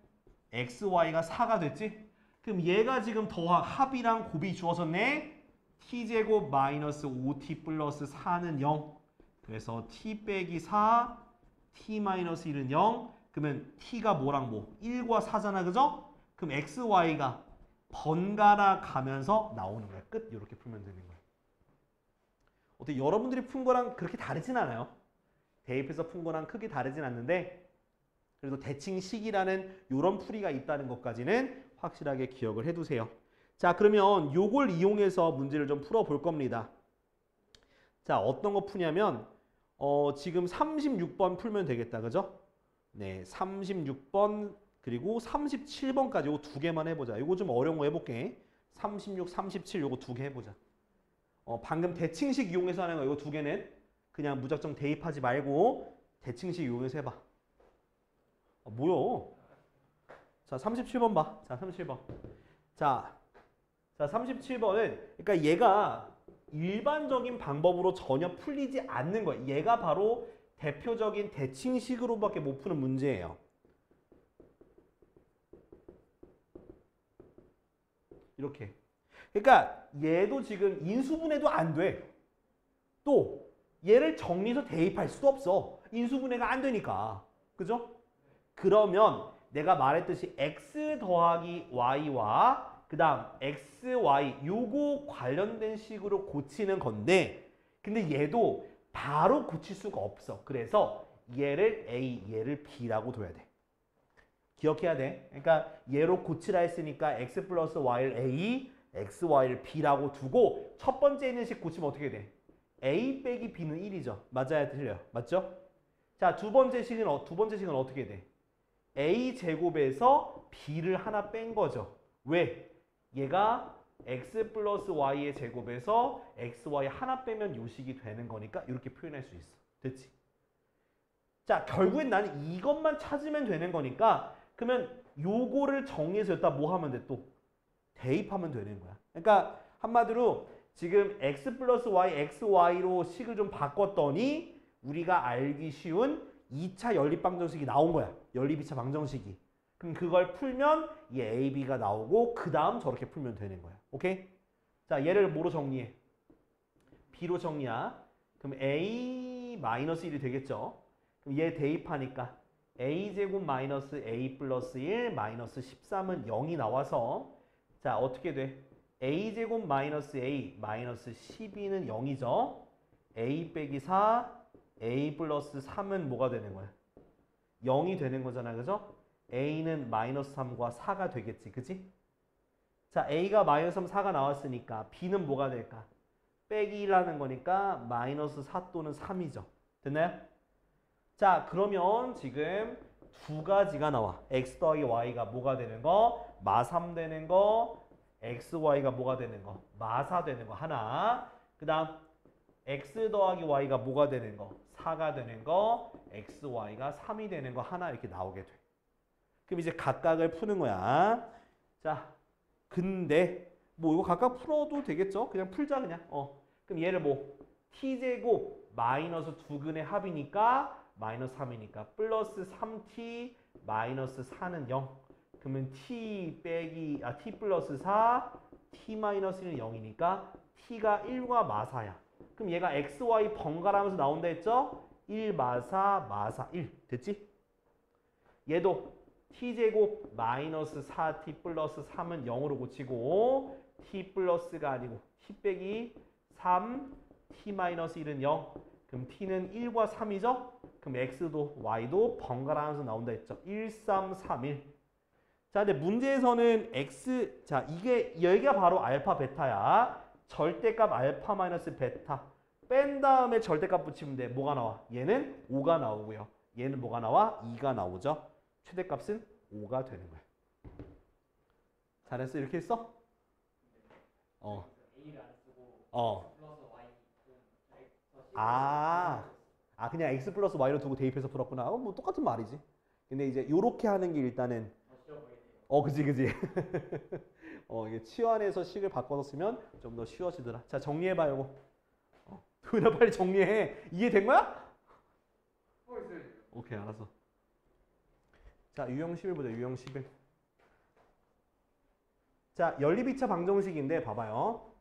A: xy가 4가 됐지? 그럼 얘가 지금 합이랑 곱이 주어졌네. t제곱 마이너스 5t 플러스 4는 0. 그래서 t 빼기 4, t 마이너스 1은 0. 그러면 t가 뭐랑 뭐? 1과 4잖아. 그죠? 그럼 xy가 번갈아 가면서 나오는 거야. 끝. 이렇게 풀면 되는 거야. 어떻게 여러분들이 푼 거랑 그렇게 다르진 않아요. 대입해서 푼 거랑 크게 다르진 않는데 그래도 대칭식이라는 이런 풀이가 있다는 것까지는 확실하게 기억을 해두세요. 자, 그러면 요걸 이용해서 문제를 좀 풀어볼 겁니다. 자, 어떤 거 푸냐면 지금 36번 풀면 되겠다. 그죠? 네, 36번 그리고 37번까지 요거 두 개만 해보자. 요거 좀 어려운 거 해볼게. 36, 37 요거 두 개 해보자. 방금 대칭식 이용해서 하는 거 이거 두 개는 그냥 무작정 대입하지 말고 대칭식 이용해서 해봐. 뭐야? 자, 37번 봐. 자, 37번. 자, 37번은 그러니까 얘가 일반적인 방법으로 전혀 풀리지 않는 거예요. 얘가 바로 대표적인 대칭식으로밖에 못 푸는 문제예요. 이렇게. 그러니까 얘도 지금 인수분해도 안 돼. 또 얘를 정리해서 대입할 수도 없어. 인수분해가 안 되니까. 그죠? 그러면 내가 말했듯이 x 더하기 y와 그 다음 xy 요거 관련된 식으로 고치는 건데 근데 얘도 바로 고칠 수가 없어. 그래서 얘를 a, 얘를 b라고 둬야 돼. 기억해야 돼. 그러니까 얘로 고치라 했으니까 x 플러스 y를 a, xy를 b라고 두고 첫 번째 있는 식 고치면 어떻게 돼? a 빼기 b는 1이죠. 맞아야 틀려. 맞죠? 자, 두 번째 식은 어떻게 돼? a 제곱에서 b를 하나 뺀 거죠. 왜? 얘가 x 플러스 y의 제곱에서 xy 하나 빼면 요식이 되는 거니까 이렇게 표현할 수 있어. 됐지? 자, 결국엔 나는 이것만 찾으면 되는 거니까 그러면 요거를 정리해서 여기다 뭐 하면 돼? 또 대입하면 되는 거야. 그러니까 한마디로 지금 x 플러스 y, xy로 식을 좀 바꿨더니 우리가 알기 쉬운 2차 연립방정식이 나온 거야. 연립 2차 방정식이. 그럼 그걸 풀면 이 a, b가 나오고 그 다음 저렇게 풀면 되는 거야. 오케이? 자, 얘를 뭐로 정리해? b로 정리야. 그럼 a-1이 되겠죠? 그럼 얘 대입하니까 a제곱 마이너스 a 플러스 1 마이너스 13은 0이 나와서 자, 어떻게 돼? a제곱 마이너스 a 마이너스 12는 0이죠? a 빼기 4 a 플러스 3은 뭐가 되는 거야? 0이 되는 거잖아. 그죠? a는 마이너스 3과 4가 되겠지. 그치? 자, a가 마이너스 3, 4가 나왔으니까 b는 뭐가 될까? 빼기 1하는 거니까 마이너스 4 또는 3이죠. 됐나요? 자, 그러면 지금 두 가지가 나와. x 더하기 y가 뭐가 되는 거? 마3 되는 거. xy가 뭐가 되는 거? 마4 되는 거 하나. 그 다음 x 더하기 y가 뭐가 되는 거? 4가 되는 거. xy가 3이 되는 거 하나 이렇게 나오게 돼. 그럼 이제 각각을 푸는 거야. 자, 근데 뭐 이거 각각 풀어도 되겠죠? 그냥 풀자 그냥. 그럼 얘를 뭐 t제곱 마이너스 두근의 합이니까 마이너스 3이니까 플러스 3t 마이너스 4는 0. 그러면 t 플러스 4 t 마이너스 1은 0이니까 t가 1과 마사야. 그럼 얘가 x, y 번갈아가면서 나온다 했죠? 1 마사 마사 1 됐지? 얘도 t제곱 마이너스 4t 플러스 3은 0으로 고치고 t 플러스가 아니고 t 빼기 3 t 마이너스 1은 0. 그럼 t는 1과 3이죠? 그럼 x도 y도 번갈아가면서 나온다 했죠? 1, 3, 3, 1. 자, 근데 문제에서는 x, 자, 여기가 바로 알파, 베타야. 절대값 알파 마이너스 베타. 뺀 다음에 절대값 붙이면 돼. 뭐가 나와? 얘는 5가 나오고요. 얘는 뭐가 나와? 2가 나오죠. 최대값은 5가 되는 거야. 잘했어? 이렇게 했어? 그냥 x 플러스 y로 두고 대입해서 풀었구나. 뭐 똑같은 말이지. 근데 이제 요렇게 하는 게 일단은 그지. 이게 치환해서 식을 바꿔서 쓰면 좀 더 쉬워지더라. 자, 정리해봐, 요거. 도현아, 빨리 정리해. 이해된 거야? 오케이, 알았어. 자, 유형 11 보자, 유형 11. 자, 연립 2차 방정식인데, 봐봐요.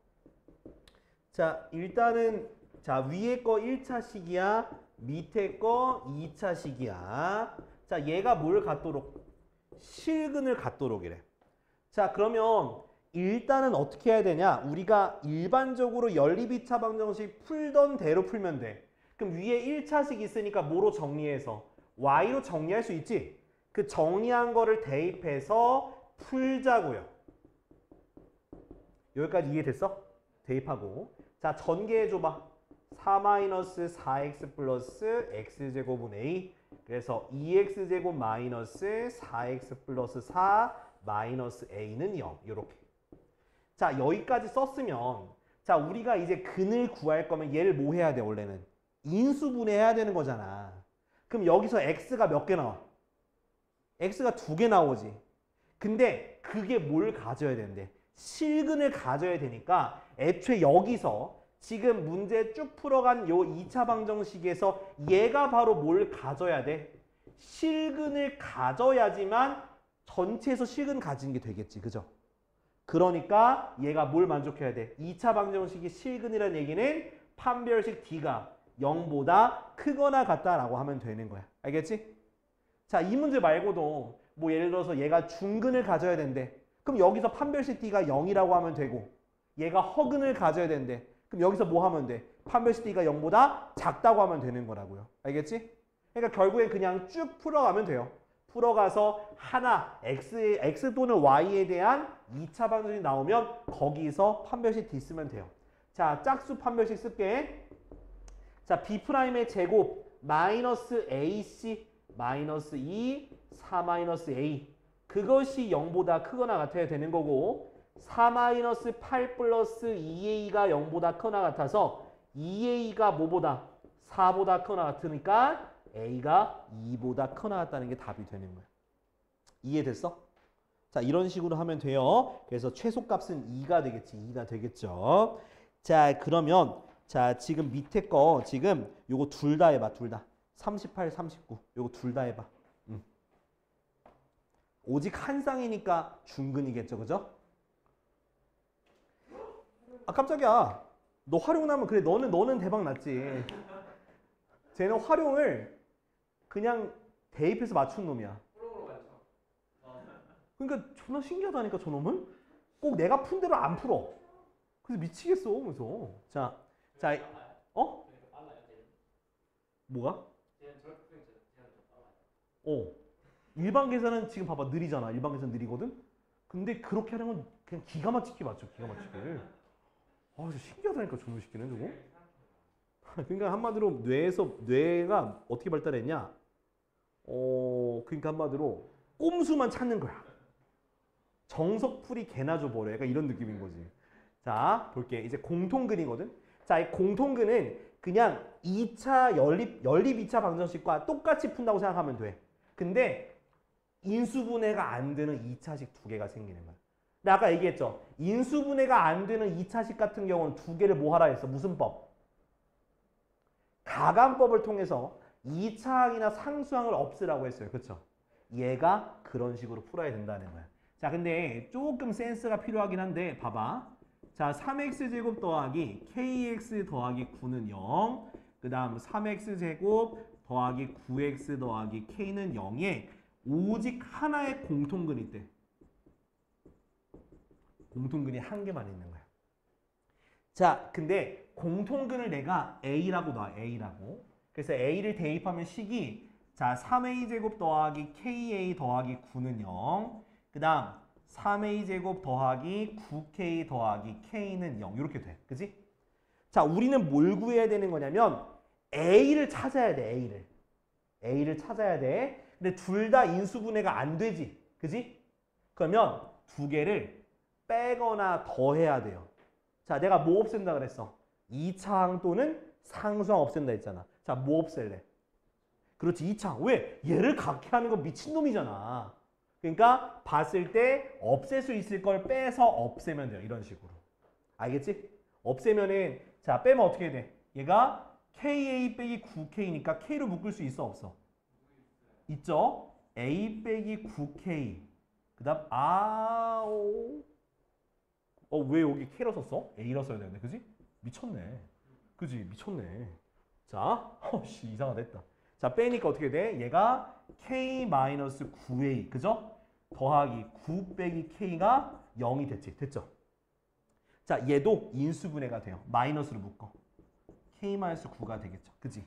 A: 자, 일단은, 자, 위에 거 1차식이야. 밑에 거 2차식이야. 자, 얘가 뭘 갖도록? 실근을 갖도록 이래. 자, 그러면 일단은 어떻게 해야 되냐? 우리가 일반적으로 연립 2차 방정식 풀던 대로 풀면 돼. 그럼 위에 1차식 있으니까 뭐로 정리해서? y로 정리할 수 있지? 그 정리한 거를 대입해서 풀자고요. 여기까지 이해됐어? 대입하고. 자, 전개해줘봐. 4-4x 플러스 x제곱은 a. 그래서 2x제곱 마이너스 4x 플러스 4 마이너스 a는 0. 이렇게. 자, 여기까지 썼으면 자, 우리가 이제 근을 구할 거면 얘를 뭐 해야 돼, 원래는? 인수분해해야 되는 거잖아. 그럼 여기서 x가 몇 개 나와? x가 2개 나오지. 근데 그게 뭘 가져야 되는데? 실근을 가져야 되니까 애초에 여기서 지금 문제 쭉 풀어간 요 2차 방정식에서 얘가 바로 뭘 가져야 돼? 실근을 가져야지만 전체에서 실근 가지는 게 되겠지. 그죠? 그러니까 얘가 뭘 만족해야 돼? 2차 방정식이 실근이라는 얘기는 판별식 D가 0보다 크거나 같다라고 하면 되는 거야. 알겠지? 자, 이 문제 말고도 뭐 예를 들어서 얘가 중근을 가져야 된대. 그럼 여기서 판별식 D가 0이라고 하면 되고 얘가 허근을 가져야 된대. 그럼 여기서 뭐 하면 돼? 판별식 D가 0보다 작다고 하면 되는 거라고요. 알겠지? 그러니까 결국엔 그냥 쭉 풀어가면 돼요. 풀어가서 하나 x 또는 y에 대한 2차 방정식이 나오면 거기서 판별식 D 쓰면 돼요. 자, 짝수 판별식 쓸게. 자, b'의 제곱 마이너스 ac 마이너스 2 4 마이너스 a 그것이 0보다 크거나 같아야 되는 거고 4-8 플러스 2a가 0보다 크거나 같아서 2a가 뭐보다? 4보다 크거나 같으니까 a가 2보다 크거나 같다는 게 답이 되는 거야. 이해됐어? 자, 이런 식으로 하면 돼요. 그래서 최소값은 2가 되겠지. 2가 되겠죠. 자, 그러면 자, 지금 밑에 거 지금 요거 둘 다 해봐. 둘 다. 38, 39. 요거 둘 다 해봐. 오직 한 쌍이니까 중근이겠죠. 그죠? 아, 깜짝이야. 너 활용하면 그래. 너는 대박 났지. 쟤는 활용을 그냥 대입해서 맞춘 놈이야. 그러니까 존나 신기하다니까 저놈은. 꼭 내가 푼 대로 안 풀어. 그래서 미치겠어. 그래서 자, 어? 뭐가? 일반 계산은 지금 봐봐 느리잖아. 일반 계산 느리거든. 근데 그렇게 하는 건 그냥 기가 막히게 맞죠. 기가 막히게. 아, 진짜 신기하다니까 저놈 시키는 저거. 그러니까 한마디로 뇌가 어떻게 발달했냐? 그러니까 한마디로 꼼수만 찾는 거야. 정석풀이 개나 줘버려. 약간 이런 느낌인 거지. 자, 볼게. 이제 공통근이거든. 자, 이 공통근은 그냥 2차 연립 2차 방정식과 똑같이 푼다고 생각하면 돼. 근데 인수분해가 안 되는 2차식 두 개가 생기는 거야. 근데 아까 얘기했죠. 인수분해가 안 되는 2차식 같은 경우는 두 개를 뭐 하라 했어? 무슨 법? 가감법을 통해서 2차항이나 상수항을 없애라고 했어요. 그렇죠? 얘가 그런 식으로 풀어야 된다는 거야. 자, 근데 조금 센스가 필요하긴 한데 봐봐. 자, 3x제곱 더하기 kx 더하기 9는 0. 그 다음 3x제곱 더하기 9x 더하기 k는 0에 오직 하나의 공통근이 있대. 공통근이 한 개만 있는 거야. 자, 근데 공통근을 내가 a라고 놔. a라고. 그래서 a를 대입하면 식이 자, 3a제곱 더하기 ka 더하기 9는 0. 그 다음 3a제곱 더하기 9k 더하기 k는 0. 이렇게 돼. 그지? 자, 우리는 뭘 구해야 되는 거냐면 a를 찾아야 돼. a를 찾아야 돼. 근데 둘 다 인수분해가 안 되지. 그지? 그러면 두 개를 빼거나 더해야 돼요. 자, 내가 뭐 없앤다 그랬어? 2차항 또는 상수항 없앤다 했잖아. 자, 뭐 없앨래? 그렇지, 2차항. 왜? 얘를 갖게 하는 건 미친놈이잖아. 그러니까 봤을 때 없앨 수 있을 걸 빼서 없애면 돼요. 이런 식으로. 알겠지? 없애면은 자, 빼면 어떻게 돼? 얘가 ka 빼기 9k니까 k로 묶을 수 있어 없어? 있죠? a 빼기 9k. 그 다음 왜 여기 k로 썼어? a로 써야 되는데. 그지? 미쳤네. 그지? 미쳤네. 자, 이상하다 했다. 자, 빼니까 어떻게 돼? 얘가 k-9a, 그죠? 더하기 9 빼기 k가 0이 됐지. 됐죠? 자, 얘도 인수분해가 돼요. 마이너스로 묶어. k-9가 되겠죠. 그지?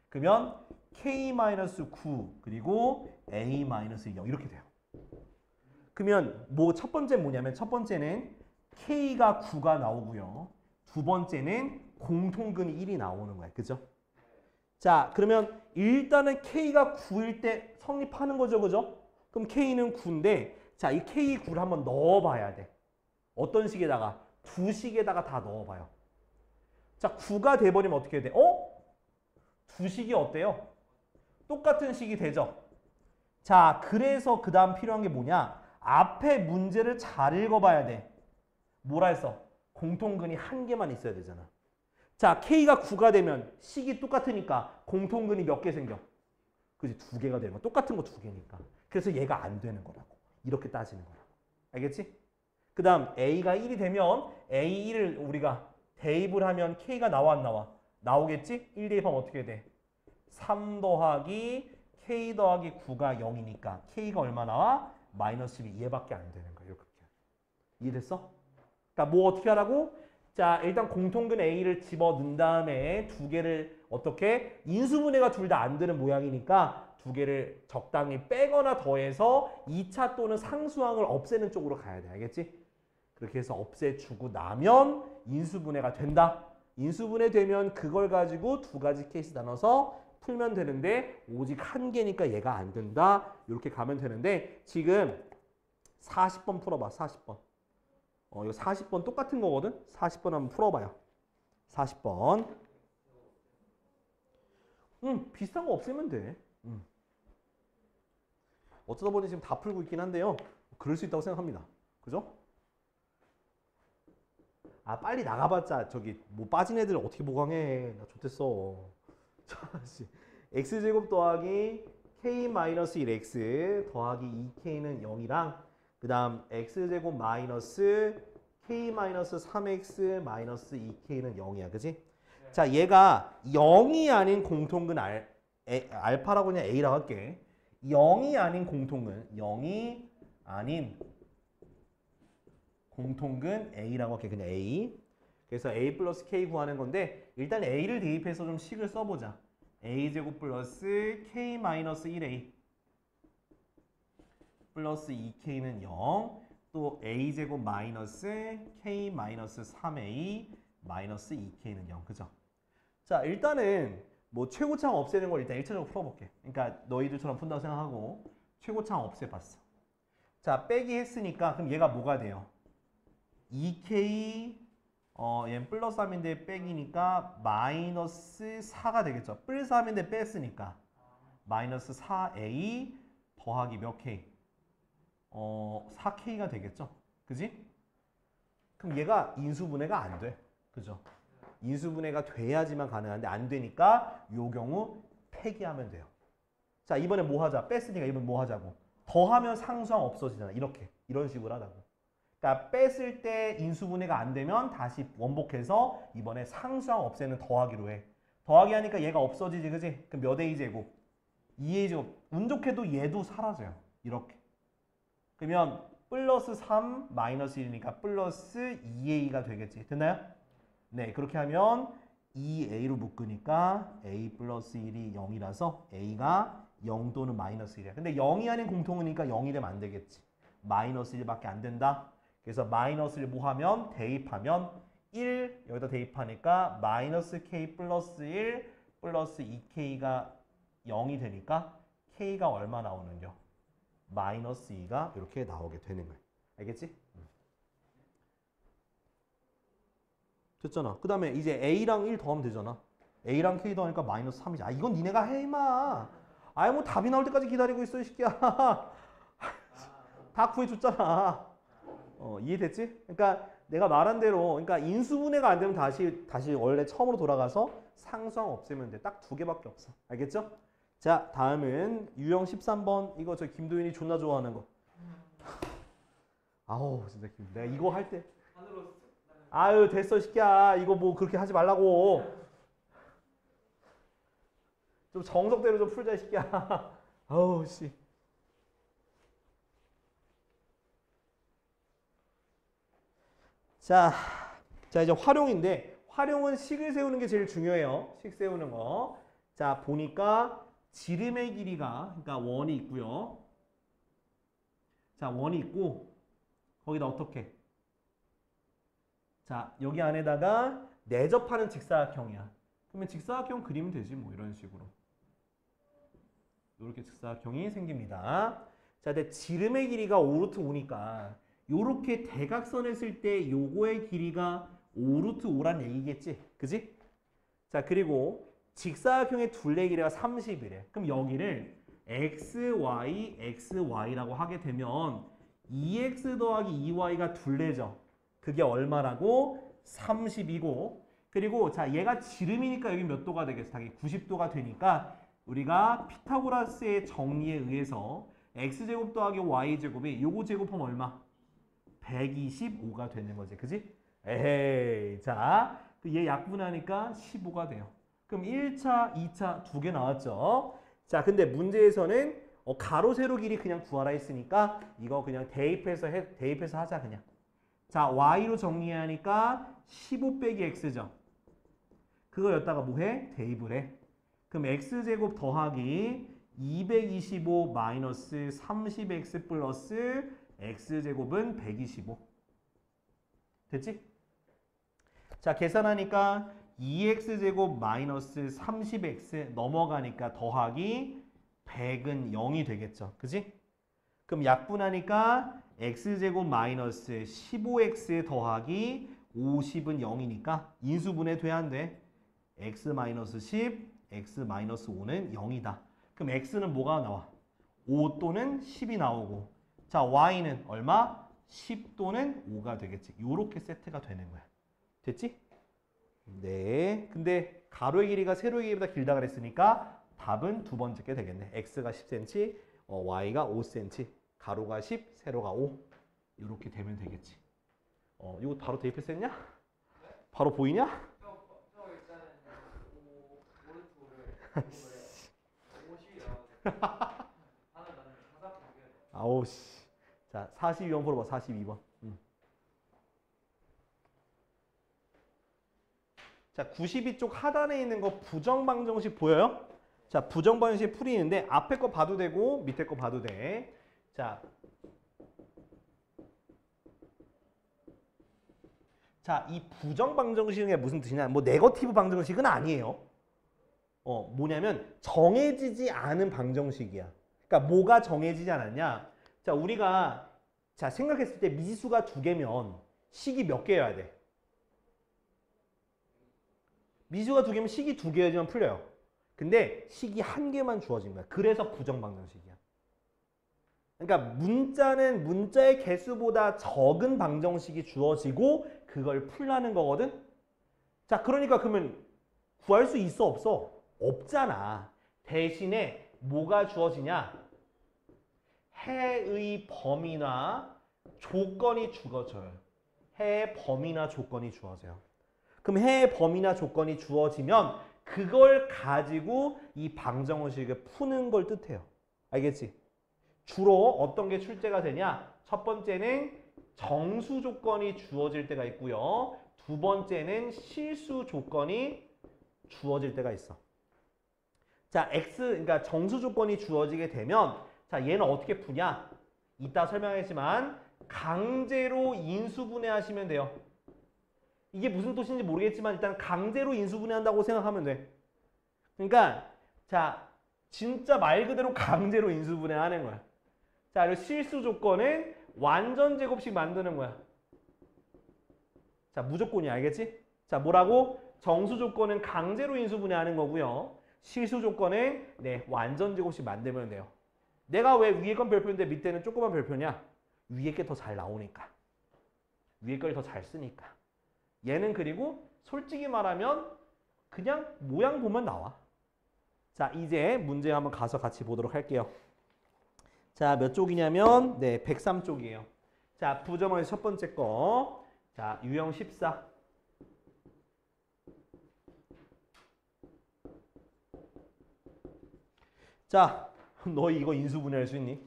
A: 그러면 k-9 그리고 a-0 이렇게 돼요. 그러면 뭐 첫 번째 뭐냐면 첫 번째는 k가 9가 나오고요. 두 번째는 공통근이 1이 나오는 거야. 그죠? 자, 그러면 일단은 k가 9일 때 성립하는 거죠. 그죠? 그럼 k는 9인데 자, 이 k9를 한번 넣어봐야 돼. 어떤 식에다가? 두 식에다가 다 넣어봐요. 자, 9가 돼버리면 어떻게 돼? 두 식이 어때요? 똑같은 식이 되죠? 자, 그래서 그 다음 필요한 게 뭐냐? 앞에 문제를 잘 읽어봐야 돼. 뭐라 했어? 공통근이 한 개만 있어야 되잖아. 자, k가 9가 되면 식이 똑같으니까 공통근이 몇 개 생겨? 그지? 두 개가 되는 거. 똑같은 거 두 개니까. 그래서 얘가 안 되는 거라고. 이렇게 따지는 거라고. 알겠지? 그 다음 a가 1이 되면 a1을 우리가 대입을 하면 k가 나와 안 나와? 나오겠지? 1 대입하면 어떻게 돼? 3 더하기 k 더하기 9가 0이니까 k가 얼마 나와? 마이너스 12 얘밖에 안 되는 거야. 이렇게. 이해됐어? 그러니까 뭐 어떻게 하라고? 자, 일단 공통근 A를 집어넣은 다음에 두 개를 어떻게? 인수분해가 둘 다 안 되는 모양이니까 두 개를 적당히 빼거나 더해서 2차 또는 상수항을 없애는 쪽으로 가야 돼. 알겠지? 그렇게 해서 없애주고 나면 인수분해가 된다. 인수분해 되면 그걸 가지고 두 가지 케이스 나눠서 풀면 되는데 오직 한 개니까 얘가 안 된다. 이렇게 가면 되는데 지금 40번 풀어봐. 40번. 이거 40번 똑같은 거거든. 40번 한번 풀어봐요. 40번. 비슷한 거 없애면 돼. 어쩌다 보니 지금 다 풀고 있긴 한데요. 그럴 수 있다고 생각합니다. 그죠? 아, 빨리 나가봤자 저기 뭐 빠진 애들 어떻게 보강해. 나 좋댔어. x제곱 더하기 k-1x 더하기 2k는 0이랑 그 다음 x제곱 마이너스 k-3x 마이너스 2k는 0이야. 그지? 네. 자, 얘가 0이 아닌 공통근 알파라고 그냥 a라고 할게. 0이 아닌 공통근, 0이 아닌 공통근 a라고 할게. 그냥 a. 그래서 a 플러스 k 구하는 건데 일단 a를 대입해서 좀 식을 써보자. a제곱 플러스 k 마이너스 1a 플러스 2k는 0. 또 a제곱 마이너스 k 마이너스 3a 마이너스 2k는 0. 그죠? 자, 일단은 뭐 최고차항 없애는 걸 일단 1차적으로 풀어볼게. 그러니까 너희들처럼 푼다고 생각하고 최고차항 없애봤어. 자, 빼기 했으니까 그럼 얘가 뭐가 돼요? 2k 얘는 플러스 3인데 빼기니까 마이너스 4가 되겠죠. 플러스 3인데 뺐으니까 마이너스 4a 더하기 몇 k? 4k가 되겠죠. 그지? 그럼 얘가 인수분해가 안 돼. 그죠? 인수분해가 돼야지만 가능한데 안 되니까 요 경우 폐기하면 돼요. 자, 이번에 뭐 하자? 뺐으니까 이번에 뭐 하자고? 더하면 상수항 없어지잖아. 이렇게. 이런 식으로 하자고. 그러니까 뺐을 때 인수분해가 안 되면 다시 원복해서 이번에 상수항 없애는 더하기로 해. 더하기 하니까 얘가 없어지지. 그지? 그럼 몇 a제곱? 2a제곱. 운 좋게도 얘도 사라져요. 이렇게. 그러면 플러스 3 마이너스 1이니까 플러스 2a가 되겠지. 됐나요? 네, 그렇게 하면 2a로 묶으니까 a 플러스 1이 0이라서 a가 0 또는 마이너스 1이야. 근데 0이 아닌 공통이니까 0이 되면 안 되겠지. 마이너스 1밖에 안 된다. 그래서 마이너스 1 뭐 하면 대입하면 1 여기다 대입하니까 마이너스 k 플러스 1 플러스 2k가 0이 되니까 k가 얼마 나오는겨? 마이너스 2가 이렇게 나오게 되는 거야. 알겠지? 됐잖아. 그 다음에 이제 a랑 1 더하면 되잖아. a랑 k 더하니까 마이너스 3이지. 아, 이건 니네가 해, 임마. 아이, 뭐 답이 나올 때까지 기다리고 있어, 이 새끼야. 다 구해줬잖아. 이해됐지? 그러니까 내가 말한 대로, 그러니까 인수분해가 안 되면 다시 원래 처음으로 돌아가서 상수항 없애면 돼. 딱 2개밖에 없어. 알겠죠? 자, 다음은 유형 13번. 이거 저 김도윤이 존나 좋아하는 거. 아우, 진짜 내가 이거 할 때. 아유, 됐어, 새끼야. 이거 뭐 그렇게 하지 말라고. 좀 정석대로 좀 풀자, 이 새끼야. 아우, 씨. 자, 이제 활용인데, 활용은 식을 세우는 게 제일 중요해요. 식 세우는 거. 자, 보니까 지름의 길이가, 그러니까 원이 있고요. 자, 원이 있고, 거기다 어떻게? 자, 여기 안에다가 내접하는 직사각형이야. 그러면 직사각형 그리면 되지, 뭐, 이런 식으로. 이렇게 직사각형이 생깁니다. 자, 근데 지름의 길이가 5루트 5니까 요렇게 대각선을 쓸 때 요거의 길이가 5루트 5란 얘기겠지? 그지? 자, 그리고 직사각형의 둘레 길이가 30이래. 그럼 여기를 xy, xy라고 하게 되면 2x 더하기 2y가 둘레죠. 그게 얼마라고? 30이고 그리고 자, 얘가 지름이니까 여기 몇 도가 되겠어? 당연히 90도가 되니까 우리가 피타고라스의 정리에 의해서 x제곱 더하기 y제곱이 요거 제곱하면 얼마? 125가 되는 거지. 그지? 에헤이. 자, 얘 약분하니까 15가 돼요. 그럼 1차, 2차 두 개 나왔죠. 자, 근데 문제에서는 가로, 세로 길이 그냥 구하라 했으니까 이거 그냥 대입해서 하자 그냥. 자, y로 정리하니까 15 빼기 x죠. 그거 여기다가 뭐 해? 대입을 해. 그럼 x제곱 더하기 225 마이너스 30x 플러스 x제곱은 125. 됐지? 자, 계산하니까 2x제곱 마이너스 30x 넘어가니까 더하기 100은 0이 되겠죠. 그지? 그럼 약분하니까 x제곱 마이너스 15x 더하기 50은 0이니까 인수분해 돼야 안 돼. x 마이너스 10, x 마이너스 5는 0이다. 그럼 x는 뭐가 나와? 5 또는 10이 나오고 자 y는 얼마? 10 또는 5가 되겠지. 요렇게 세트가 되는 거야. 됐지? 네. 근데 가로의 길이가 세로의 길이보다 길다 그랬으니까 답은 두 번째 게 되겠네. x가 10cm, y가 5cm. 가로가 10, 세로가 5. 이렇게 되면 되겠지. 이거 바로 대입했었냐? 바로 보이냐?
B: 일단은 오른쪽을 50이 나오는데
A: 아우 씨. 자, 42번 풀어봐. 42번. 자, 92쪽 하단에 있는 거 부정방정식 보여요? 자, 부정방정식 풀이는데 앞에 거 봐도 되고 밑에 거 봐도 돼. 자, 이 부정방정식은 무슨 뜻이냐? 뭐 네거티브 방정식은 아니에요. 뭐냐면 정해지지 않은 방정식이야. 그러니까 뭐가 정해지지 않았냐? 자, 우리가 생각했을 때 미지수가 2개면 식이 몇 개여야 돼? 미지수가 2개면 식이 2개여야지만 풀려요. 근데 식이 1개만 주어진 거야. 그래서 부정방정식이야. 그러니까 문자는 문자의 개수보다 적은 방정식이 주어지고 그걸 풀라는 거거든. 자, 그러니까 그러면 구할 수 있어 없어? 없잖아. 대신에 뭐가 주어지냐? 해의 범위나 조건이 주어져요. 해의 범위나 조건이 주어져요. 그럼 해의 범위나 조건이 주어지면 그걸 가지고 이 방정식을 푸는 걸 뜻해요. 알겠지? 주로 어떤 게 출제가 되냐? 첫 번째는 정수 조건이 주어질 때가 있고요. 두 번째는 실수 조건이 주어질 때가 있어. 자, 그러니까 정수 조건이 주어지게 되면 자, 얘는 어떻게 푸냐? 이따 설명하겠지만 강제로 인수분해하시면 돼요. 이게 무슨 뜻인지 모르겠지만 일단 강제로 인수분해한다고 생각하면 돼. 그러니까 자, 진짜 말 그대로 강제로 인수분해하는 거야. 자, 그리고 실수 조건은 완전 제곱식 만드는 거야. 자, 무조건이 알겠지? 자, 뭐라고? 정수 조건은 강제로 인수분해하는 거고요. 실수 조건은 완전 제곱식 만들면 돼요. 내가 왜 위에 건 별표인데 밑에는 조그만 별표냐? 위에 게 더 잘 나오니까. 위에 걸 더 잘 쓰니까. 얘는 그리고 솔직히 말하면 그냥 모양 보면 나와. 자, 이제 문제 한번 가서 같이 보도록 할게요. 자, 몇 쪽이냐면 103쪽이에요. 자, 부정의 첫 번째 거. 자, 유형 14. 자, 너 이거 인수분해할 수 있니?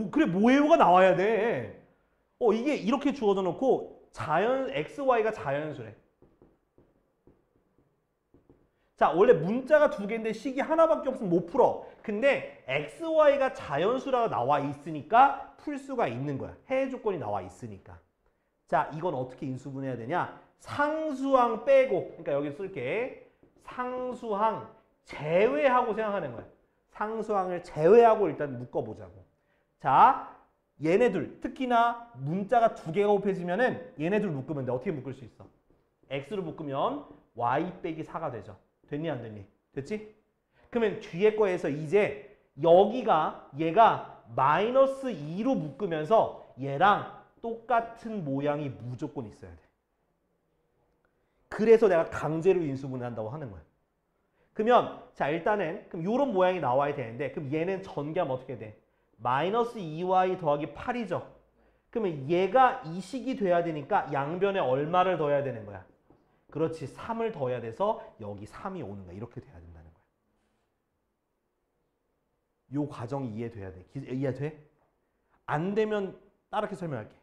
A: 그래 뭐예요가 나와야 돼. 이게 이렇게 주어져 놓고 x, y가 자연수래. 자, 원래 문자가 2개인데 식이 하나밖에 없으면 못 풀어. 근데 x, y가 자연수라고 나와 있으니까 풀 수가 있는 거야. 해외 조건이 나와 있으니까. 자, 이건 어떻게 인수분해해야 되냐? 상수항 빼고, 그러니까 여기 쓸게. 상수항 제외하고 생각하는 거야. 상수항을 제외하고 일단 묶어보자고. 자, 얘네들 특히나 문자가 2개가 곱해지면은 얘네들 묶으면 돼. 어떻게 묶을 수 있어? x로 묶으면 y 빼기 4가 되죠. 됐니 안 됐니? 됐지? 그러면 뒤에 거에서 이제 얘가 마이너스 2로 묶으면서 얘랑 똑같은 모양이 무조건 있어야 돼. 그래서 내가 강제로 인수분해한다고 하는 거야. 그러면 자, 일단은 그럼 이런 모양이 나와야 되는데 그럼 얘는 전개하면 어떻게 돼? 마이너스 2y 더하기 8이죠. 그러면 얘가 이 식이 돼야 되니까 양변에 얼마를 더해야 되는 거야? 그렇지, 3을 더해야 돼서 여기 3이 오는 거야. 이렇게 돼야 된다는 거야. 요 과정이 이해돼야 돼. 이해돼? 안 되면 따르게 설명할게.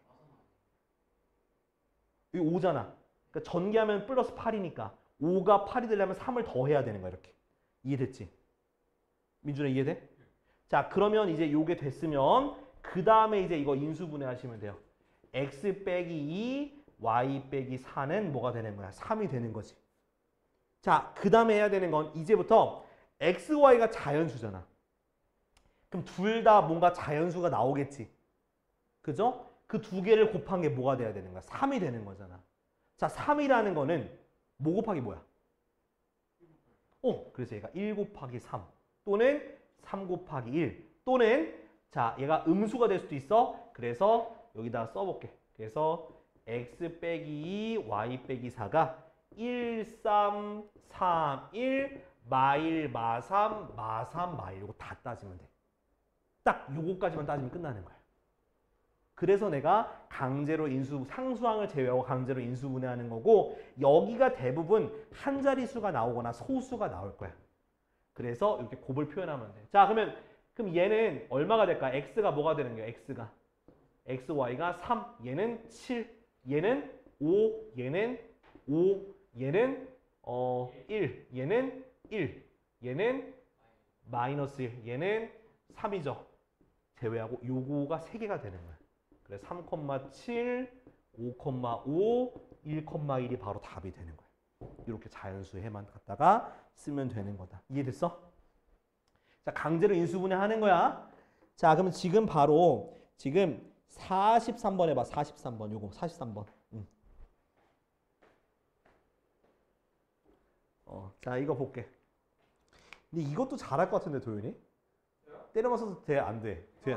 A: 이거 5잖아. 그러니까 전개하면 플러스 8이니까 5가 8이 되려면 3을 더해야 되는 거야. 이렇게. 이해됐지? 민준아 이해돼? 자, 그러면 이제 요게 됐으면 그 다음에 이제 이거 인수분해 하시면 돼요. x 빼기 2, y 빼기 4는 뭐가 되는 거야? 3이 되는 거지. 자, 그 다음에 해야 되는 건 이제부터 x, y가 자연수잖아. 그럼 둘 다 뭔가 자연수가 나오겠지. 그죠? 그 두 개를 곱한 게 뭐가 돼야 되는 거야? 3이 되는 거잖아. 자, 3이라는 거는 뭐 곱하기 뭐야? 그래서 얘가 1 곱하기 3 또는 3 곱하기 1 또는 자, 얘가 음수가 될 수도 있어. 그래서 여기다 써볼게. 그래서 x 빼기 2, y 빼기 4가 1, 3, 3, 1, 마1, 마3, 마3, 마1 이거 다 따지면 돼. 딱 요거까지만 따지면 끝나는 거야. 그래서 내가 강제로 상수항을 제외하고 강제로 인수분해하는 거고 여기가 대부분 한 자릿수가 나오거나 소수가 나올 거야. 그래서 이렇게 곱을 표현하면 돼. 자, 그럼 얘는 얼마가 될까? x가 뭐가 되는 거야? x가 x, y가 3, 얘는 7, 얘는 5, 얘는 5, 얘는 1, 얘는 1, 얘는 마이너스 1, 얘는 3이죠. 제외하고 요거가 3개가 되는 거야. 그래 3,7, 5,5, 1,1이 바로 답이 되는 거야. 이렇게 자연수에만 갖다가 쓰면 되는 거다. 이해됐어? 자, 강제로 인수분해하는 거야. 자, 그러면 지금 바로 지금 43번 해봐. 43번 요거 43번. 자, 이거 볼게. 근데 이것도 잘할 것 같은데 도윤이? 때려 맞춰서 돼? 안 돼? 돼?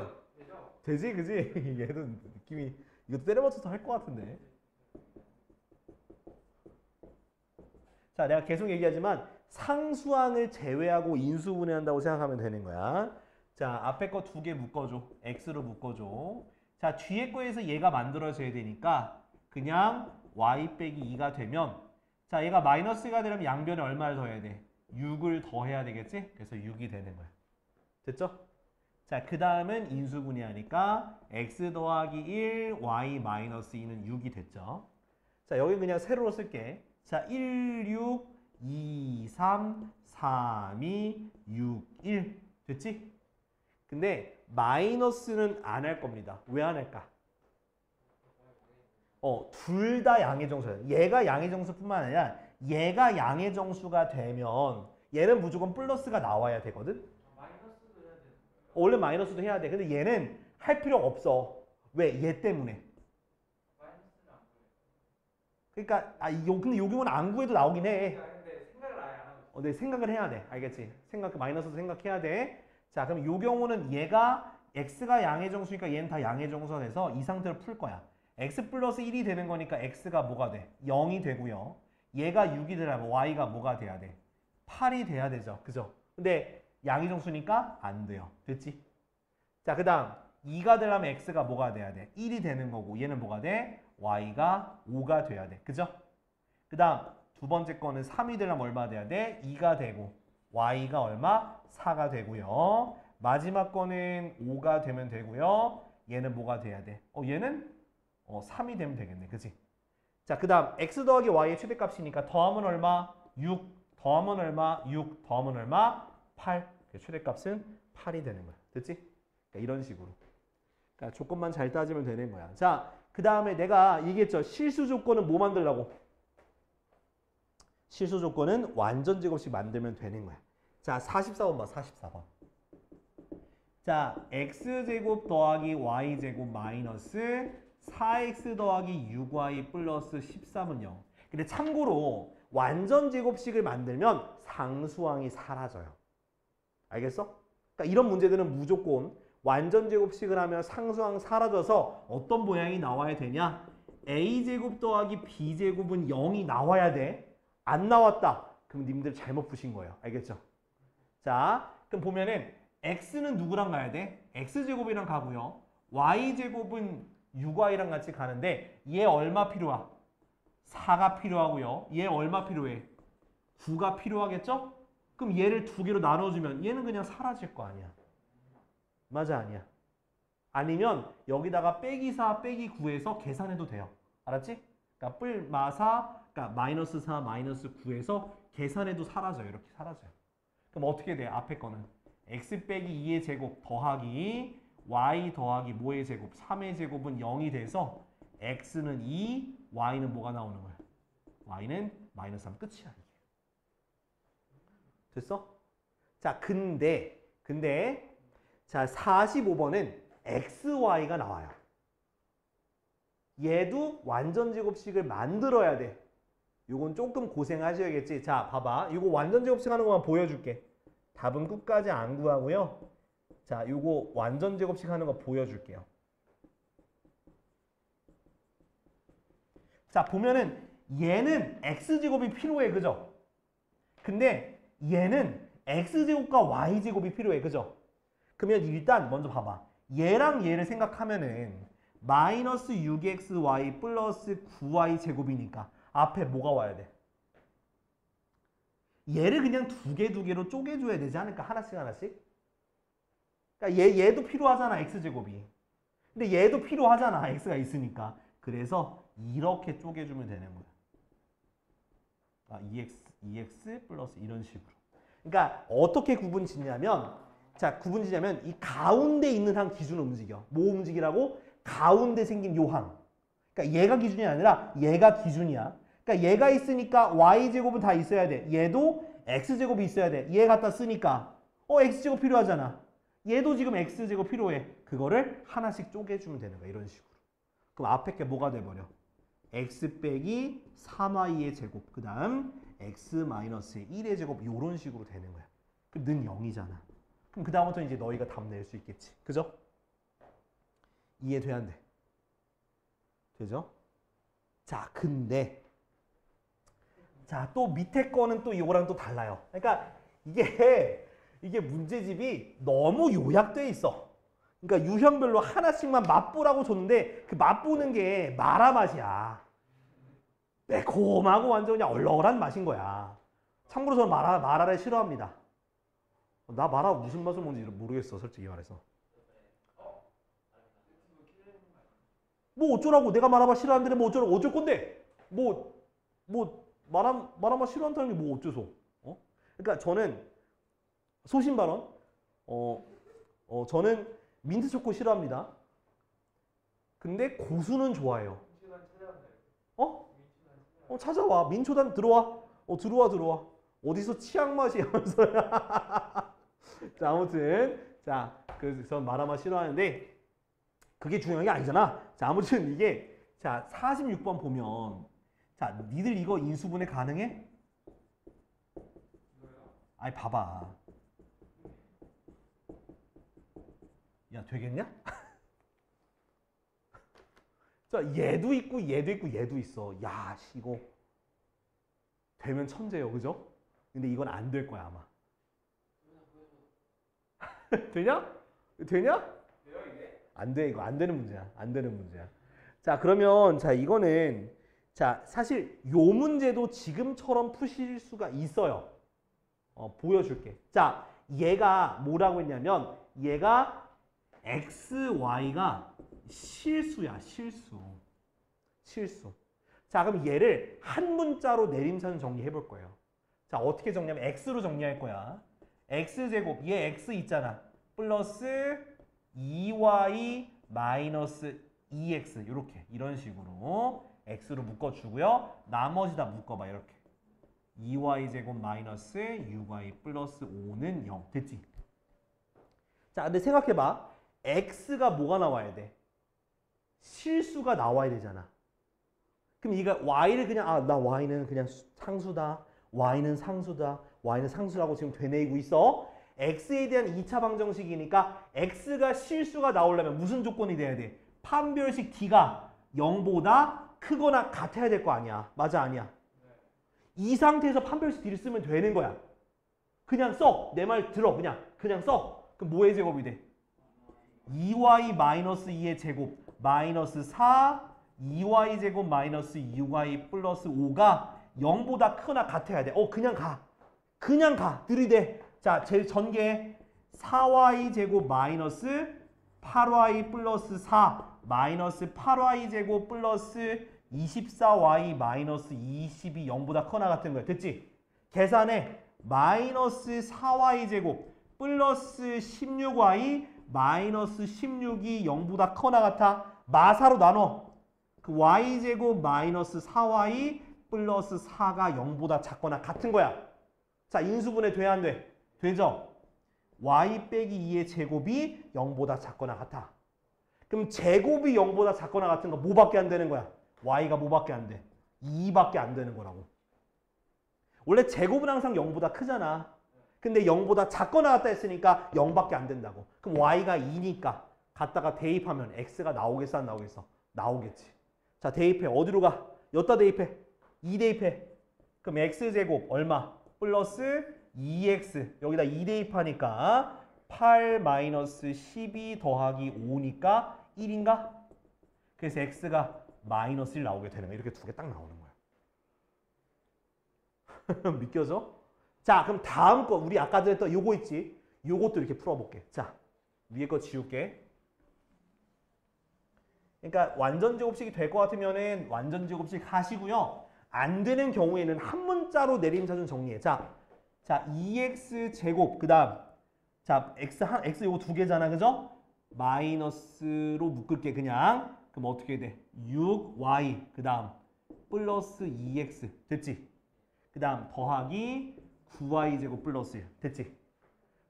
A: 되지? 그지? 얘도 느낌이 이것도 때려 맞춰서 할 것 같은데. 자, 내가 계속 얘기하지만 상수항을 제외하고 인수분해한다고 생각하면 되는 거야. 자, 앞에 거 2개 묶어줘. x로 묶어줘. 자, 뒤에 거에서 얘가 만들어져야 되니까 그냥 y 빼기 2가 되면 자, 얘가 마이너스가 되려면 양변에 얼마를 더해야 돼? 6을 더해야 되겠지? 그래서 6이 되는 거야. 됐죠? 자, 그 다음은 인수분해하니까 x 더하기 1, y 마이너스 2는 6이 됐죠. 자, 여기 그냥 세로로 쓸게. 자, 1, 6, 2, 3, 3, 2, 6, 1 됐지? 근데 마이너스는 안 할 겁니다. 왜 안 할까? 둘 다 양의 정수야. 얘가 양의 정수뿐만 아니라 얘가 양의 정수가 되면 얘는 무조건 플러스가 나와야 되거든? 원래 마이너스도 해야 돼. 근데 얘는 할 필요가 없어. 왜? 얘 때문에. 그러니까 근데 요 경우는 안 구해도 나오긴 해.
B: 근데 생각을 아예 안 하고
A: 네, 생각을 해야 돼. 알겠지? 마이너스도 생각해야 돼. 자, 그럼 요 경우는 얘가 x가 양의 정수니까 얘는 다 양의 정수가 돼서 이 상태로 풀 거야. x 플러스 1이 되는 거니까 x가 뭐가 돼? 0이 되고요. 얘가 6이 되려면 y가 뭐가 돼야 돼? 8이 돼야 되죠. 그죠? 근데 양의 정수니까 안 돼요. 됐지? 자, 그 다음 2가 되려면 x가 뭐가 돼야 돼? 1이 되는 거고 얘는 뭐가 돼? y가 5가 돼야 돼. 그죠? 그 다음 두 번째 거는 3이 되려면 얼마 돼야 돼? 2가 되고 y가 얼마? 4가 되고요. 마지막 거는 5가 되면 되고요. 얘는 뭐가 돼야 돼? 얘는 3이 되면 되겠네. 그치? 자, 그 다음 x 더하기 y의 최대값이니까 더하면 얼마? 6 더하면 얼마? 6 더하면 얼마? 8. 최대값은 8이 되는 거야. 됐지? 그러니까 이런 식으로. 그러니까 조건만 잘 따지면 되는 거야. 자, 그 다음에 내가 얘기했죠. 실수 조건은 뭐 만들라고? 실수 조건은 완전 제곱식 만들면 되는 거야. 자, 44번 봐. 44번. 자, x제곱 더하기 y제곱 마이너스 4x 더하기 6y 플러스 13은 0. 근데 참고로 완전 제곱식을 만들면 상수항이 사라져요. 알겠어? 그러니까 이런 문제들은 무조건 완전 제곱식을 하면 상수항 사라져서 어떤 모양이 나와야 되냐? a제곱 더하기 b제곱은 0이 나와야 돼. 안 나왔다. 그럼 님들 잘못 푸신 거예요. 알겠죠? 자, 그럼 보면은 x는 누구랑 가야 돼? x제곱이랑 가고요. y제곱은 6y랑 같이 가는데 얘 얼마 필요하? 4가 필요하고요. 얘 얼마 필요해? 9가 필요하겠죠? 그럼 얘를 두 개로 나눠주면 얘는 그냥 사라질 거 아니야. 맞아, 아니야? 아니면 여기다가 빼기 4, 빼기 9에서 계산해도 돼요. 알았지? 그러니까 그러니까 마이너스 4, 마이너스 9에서 계산해도 사라져요. 이렇게 사라져요. 그럼 어떻게 돼? 앞에 거는 x 빼기 2의 제곱 더하기 y 더하기 뭐의 제곱? 3의 제곱은 0이 돼서 x는 2, y는 뭐가 나오는 거야? y는 마이너스 3 끝이야. 이게. 됐어? 자, 근데 자, 45번은 xy가 나와요. 얘도 완전 제곱식을 만들어야 돼. 요건 조금 고생하셔야겠지. 자, 봐봐. 이거 완전 제곱식 하는 것만 보여줄게. 답은 끝까지 안 구하고요. 자, 요거 완전 제곱식 하는 거 보여줄게요. 자, 보면은 얘는 x제곱이 필요해. 그죠? 근데 얘는 x제곱과 y제곱이 필요해. 그죠? 그러면 일단 먼저 봐봐. 얘랑 얘를 생각하면은 마이너스 6xy 플러스 9y 제곱이니까 앞에 뭐가 와야 돼? 얘를 그냥 두 개로 쪼개줘야 되지 않을까? 하나씩? 그러니까 얘도 필요하잖아, x제곱이. 근데 얘도 필요하잖아, x가 있으니까. 그래서 이렇게 쪼개주면 되는 거야. 아, 2x 플러스 이런 식으로. 그러니까 어떻게 구분 짓냐면, 자, 구분 짓냐면 이 가운데 있는 항 기준으로 움직여. 뭐 움직이라고? 가운데 생긴 요 항. 그러니까 얘가 기준이 아니라 얘가 기준이야. 그러니까 얘가 있으니까 y제곱은 다 있어야 돼. 얘도 x제곱이 있어야 돼. 얘 갖다 쓰니까 x제곱 필요하잖아. 얘도 지금 x제곱 필요해. 그거를 하나씩 쪼개주면 되는 거야. 이런 식으로. 그럼 앞에 게 뭐가 돼버려? x 빼기 3y의 제곱. 그 다음 x 마이너스 1의 제곱. 이런 식으로 되는 거야. 그럼 는 0이잖아. 그럼 그 다음부터 이제 너희가 답 낼 수 있겠지. 그죠? 이해돼 안 돼? 되죠? 자, 근데 자, 또 밑에 거는 또 이거랑 또 달라요. 그러니까 이게 문제집이 너무 요약돼 있어. 그러니까 유형별로 하나씩만 맛보라고 줬는데 그 맛보는 게 마라 맛이야. 매콤하고 완전 그냥 얼얼한 맛인 거야. 참고로 저는 마라를 싫어합니다. 나 마라 무슨 맛을 먹는지 모르겠어, 솔직히 말해서. 뭐 어쩌라고. 내가 마라맛 싫어하는데 뭐 어쩌라고. 어쩔 건데. 마라맛 싫어한다는 게 뭐 어째서. 그러니까 저는 소신 발언. 저는 민트 초코 싫어합니다. 근데 고수는 좋아해요. 찾아와. 민초단 들어와. 들어와. 어디서 치약 맛이 하면서. 자, 아무튼 자, 그래서 마라맛 싫어하는데 그게 중요한 게 아니잖아. 자, 아무튼 이게 자, 46번 보면 자, 니들 이거 인수분해 가능해? 아니, 봐봐. 야, 되겠냐? 자, 얘도 있고 얘도 있어. 야, 씨, 이거 되면 천재요. 그죠? 근데 이건 안 될 거야, 아마. 되냐? 안 돼. 이거 안 되는 문제야. 자, 그러면 자, 이거는 자, 사실 요 문제도 지금처럼 푸실 수가 있어요. 보여줄게. 자, 얘가 뭐라고 했냐면 얘가 xy가 실수야. 실수. 자, 그럼 얘를 한 문자로 내림선 정리해 볼 거예요. 자, 어떻게 정리하면 x로 정리할 거야. x제곱, 얘 x 있잖아. 플러스 2y 마이너스 2x 이렇게 이런 식으로 x로 묶어주고요. 나머지 다 묶어봐. 이렇게 2y제곱 마이너스 6y 플러스 5는 0. 됐지? 자, 근데 생각해봐. x가 뭐가 나와야 돼? 실수가 나와야 되잖아. 그럼 이가 y를 그냥 나 y는 그냥 상수다. y는 상수다. y는 상수라고 지금 되뇌이고 있어. x에 대한 2차 방정식이니까 x가 실수가 나오려면 무슨 조건이 돼야 돼? 판별식 d가 0보다 크거나 같아야 될 거 아니야. 맞아, 아니야? 이 상태에서 판별식 d를 쓰면 되는 거야. 그냥 써. 내 말 들어. 그냥 써. 그럼 뭐의 제곱이 돼? 2y 마이너스 2의 제곱 마이너스 4 2y 제곱 마이너스 6y 플러스 5가 0보다 크거나 같아야 돼. 그냥 가. 들이대. 자, 제일 전개 4y 제곱 마이너스 8y 플러스 4 마이너스 8y 제곱 플러스 24y 마이너스 20이 0보다 크거나 같은 거야. 됐지? 계산해. 마이너스 4y 제곱 플러스 16y 마이너스 16이 0보다 크거나 같아. 마사로 나눠. 그 y 제곱 마이너스 4y 플러스 4가 0보다 작거나 같은 거야. 자, 인수분해 돼야 안 돼? 되죠? y 빼기 2의 제곱이 0보다 작거나 같아. 그럼 제곱이 0보다 작거나 같은 거 뭐밖에 안 되는 거야? y가 뭐밖에 안 돼? 2밖에 안 되는 거라고. 원래 제곱은 항상 0보다 크잖아. 근데 0보다 작거나 같다 했으니까 0밖에 안 된다고. 그럼 y가 2니까 갖다가 대입하면 x가 나오겠어 안 나오겠어? 나오겠지. 자, 대입해. 어디로 가? 여기다 대입해. 2 대입해. 그럼 x제곱 얼마? 플러스 2x. 여기다 2 대입하니까 8 마이너스 12 더하기 5니까 1인가? 그래서 x가 마이너스 1 나오게 되는 거야. 이렇게 두 개 딱 나오는 거야. 믿겨져? 자, 그럼 다음 거 우리 아까 전에 했던 요거 있지? 요것도 이렇게 풀어볼게. 자, 위에 거 지울게. 그러니까 완전 제곱식이 될 것 같으면은 완전 제곱식 하시고요. 안 되는 경우에는 한 문자로 내림차순 정리해. 자, 2x 제곱 그다음 자, x 요거 두 개잖아. 그죠? 마이너스로 묶을게 그냥. 그럼 어떻게 돼? 6y 그다음 플러스 2x 됐지? 그다음 더하기 9y 제곱 플러스 1 됐지?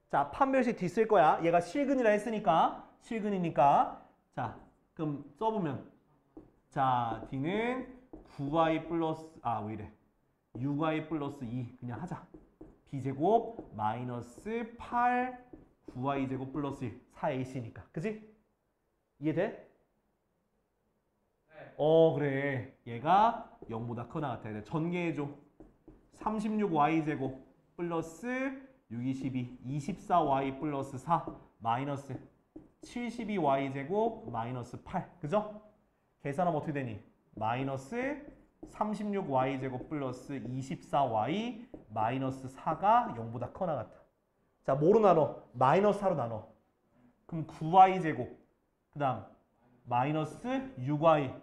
A: 자, 판별식 D 쓸 거야. 얘가 실근이라 했으니까 실근이니까 자, 그럼 써보면 자, D는 9y 플러스 왜 이래? 6y 플러스 2 그냥 하자. B제곱 마이너스 8 9y 제곱 플러스 1 4ac니까 그지? 이해돼?
B: 네.
A: 그래. 얘가 0보다 크거나 같아야 돼. 전개해줘. 36y 제곱 플러스 6, 22 24y 플러스 4 마이너스 72y 제곱 마이너스 8 그죠? 계산하면 어떻게 되니? 마이너스 36y 제곱 플러스 24y 마이너스 4가 0보다 크거나 같아. 자, 뭐로 나눠? 마이너스 4로 나눠. 그럼 9y 제곱 그 다음 마이너스 6y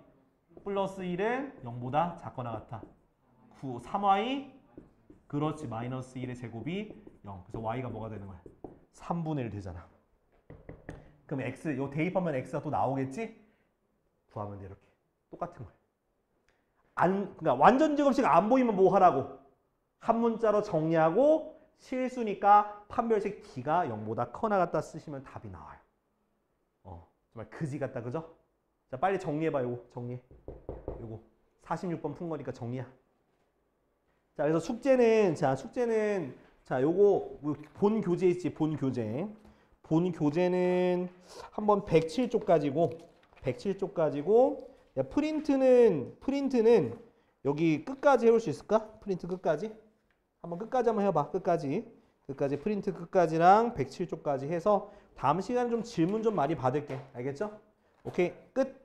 A: 플러스 1은 0보다 작거나 같아. 3y 그렇지. 마이너스 1의 제곱이 0. 그래서 y가 뭐가 되는 거야? 3분의 1 되잖아. 그럼 x 요 대입하면 x가 또 나오겠지? 구하면 돼. 이렇게. 똑같은 거야. 그러니까 완전 제곱식 안 보이면 뭐 하라고? 한 문자로 정리하고 실수니까 판별식 D가 0보다 커나 같다 쓰시면 답이 나와요. 정말 그지 같다. 그죠? 자, 빨리 정리해봐. 요거 정리해. 요거 46번 푼 거니까 정리야. 자, 그래서 숙제는 자, 요거 본 교재 있지? 본 교재는 한번 107쪽까지고 야, 프린트는 여기 끝까지 해올 수 있을까? 프린트 끝까지? 끝까지 한번 해봐. 끝까지 프린트 끝까지랑 107쪽까지 해서 다음 시간에 좀 질문 좀 많이 받을게. 알겠죠? 오케이, 끝.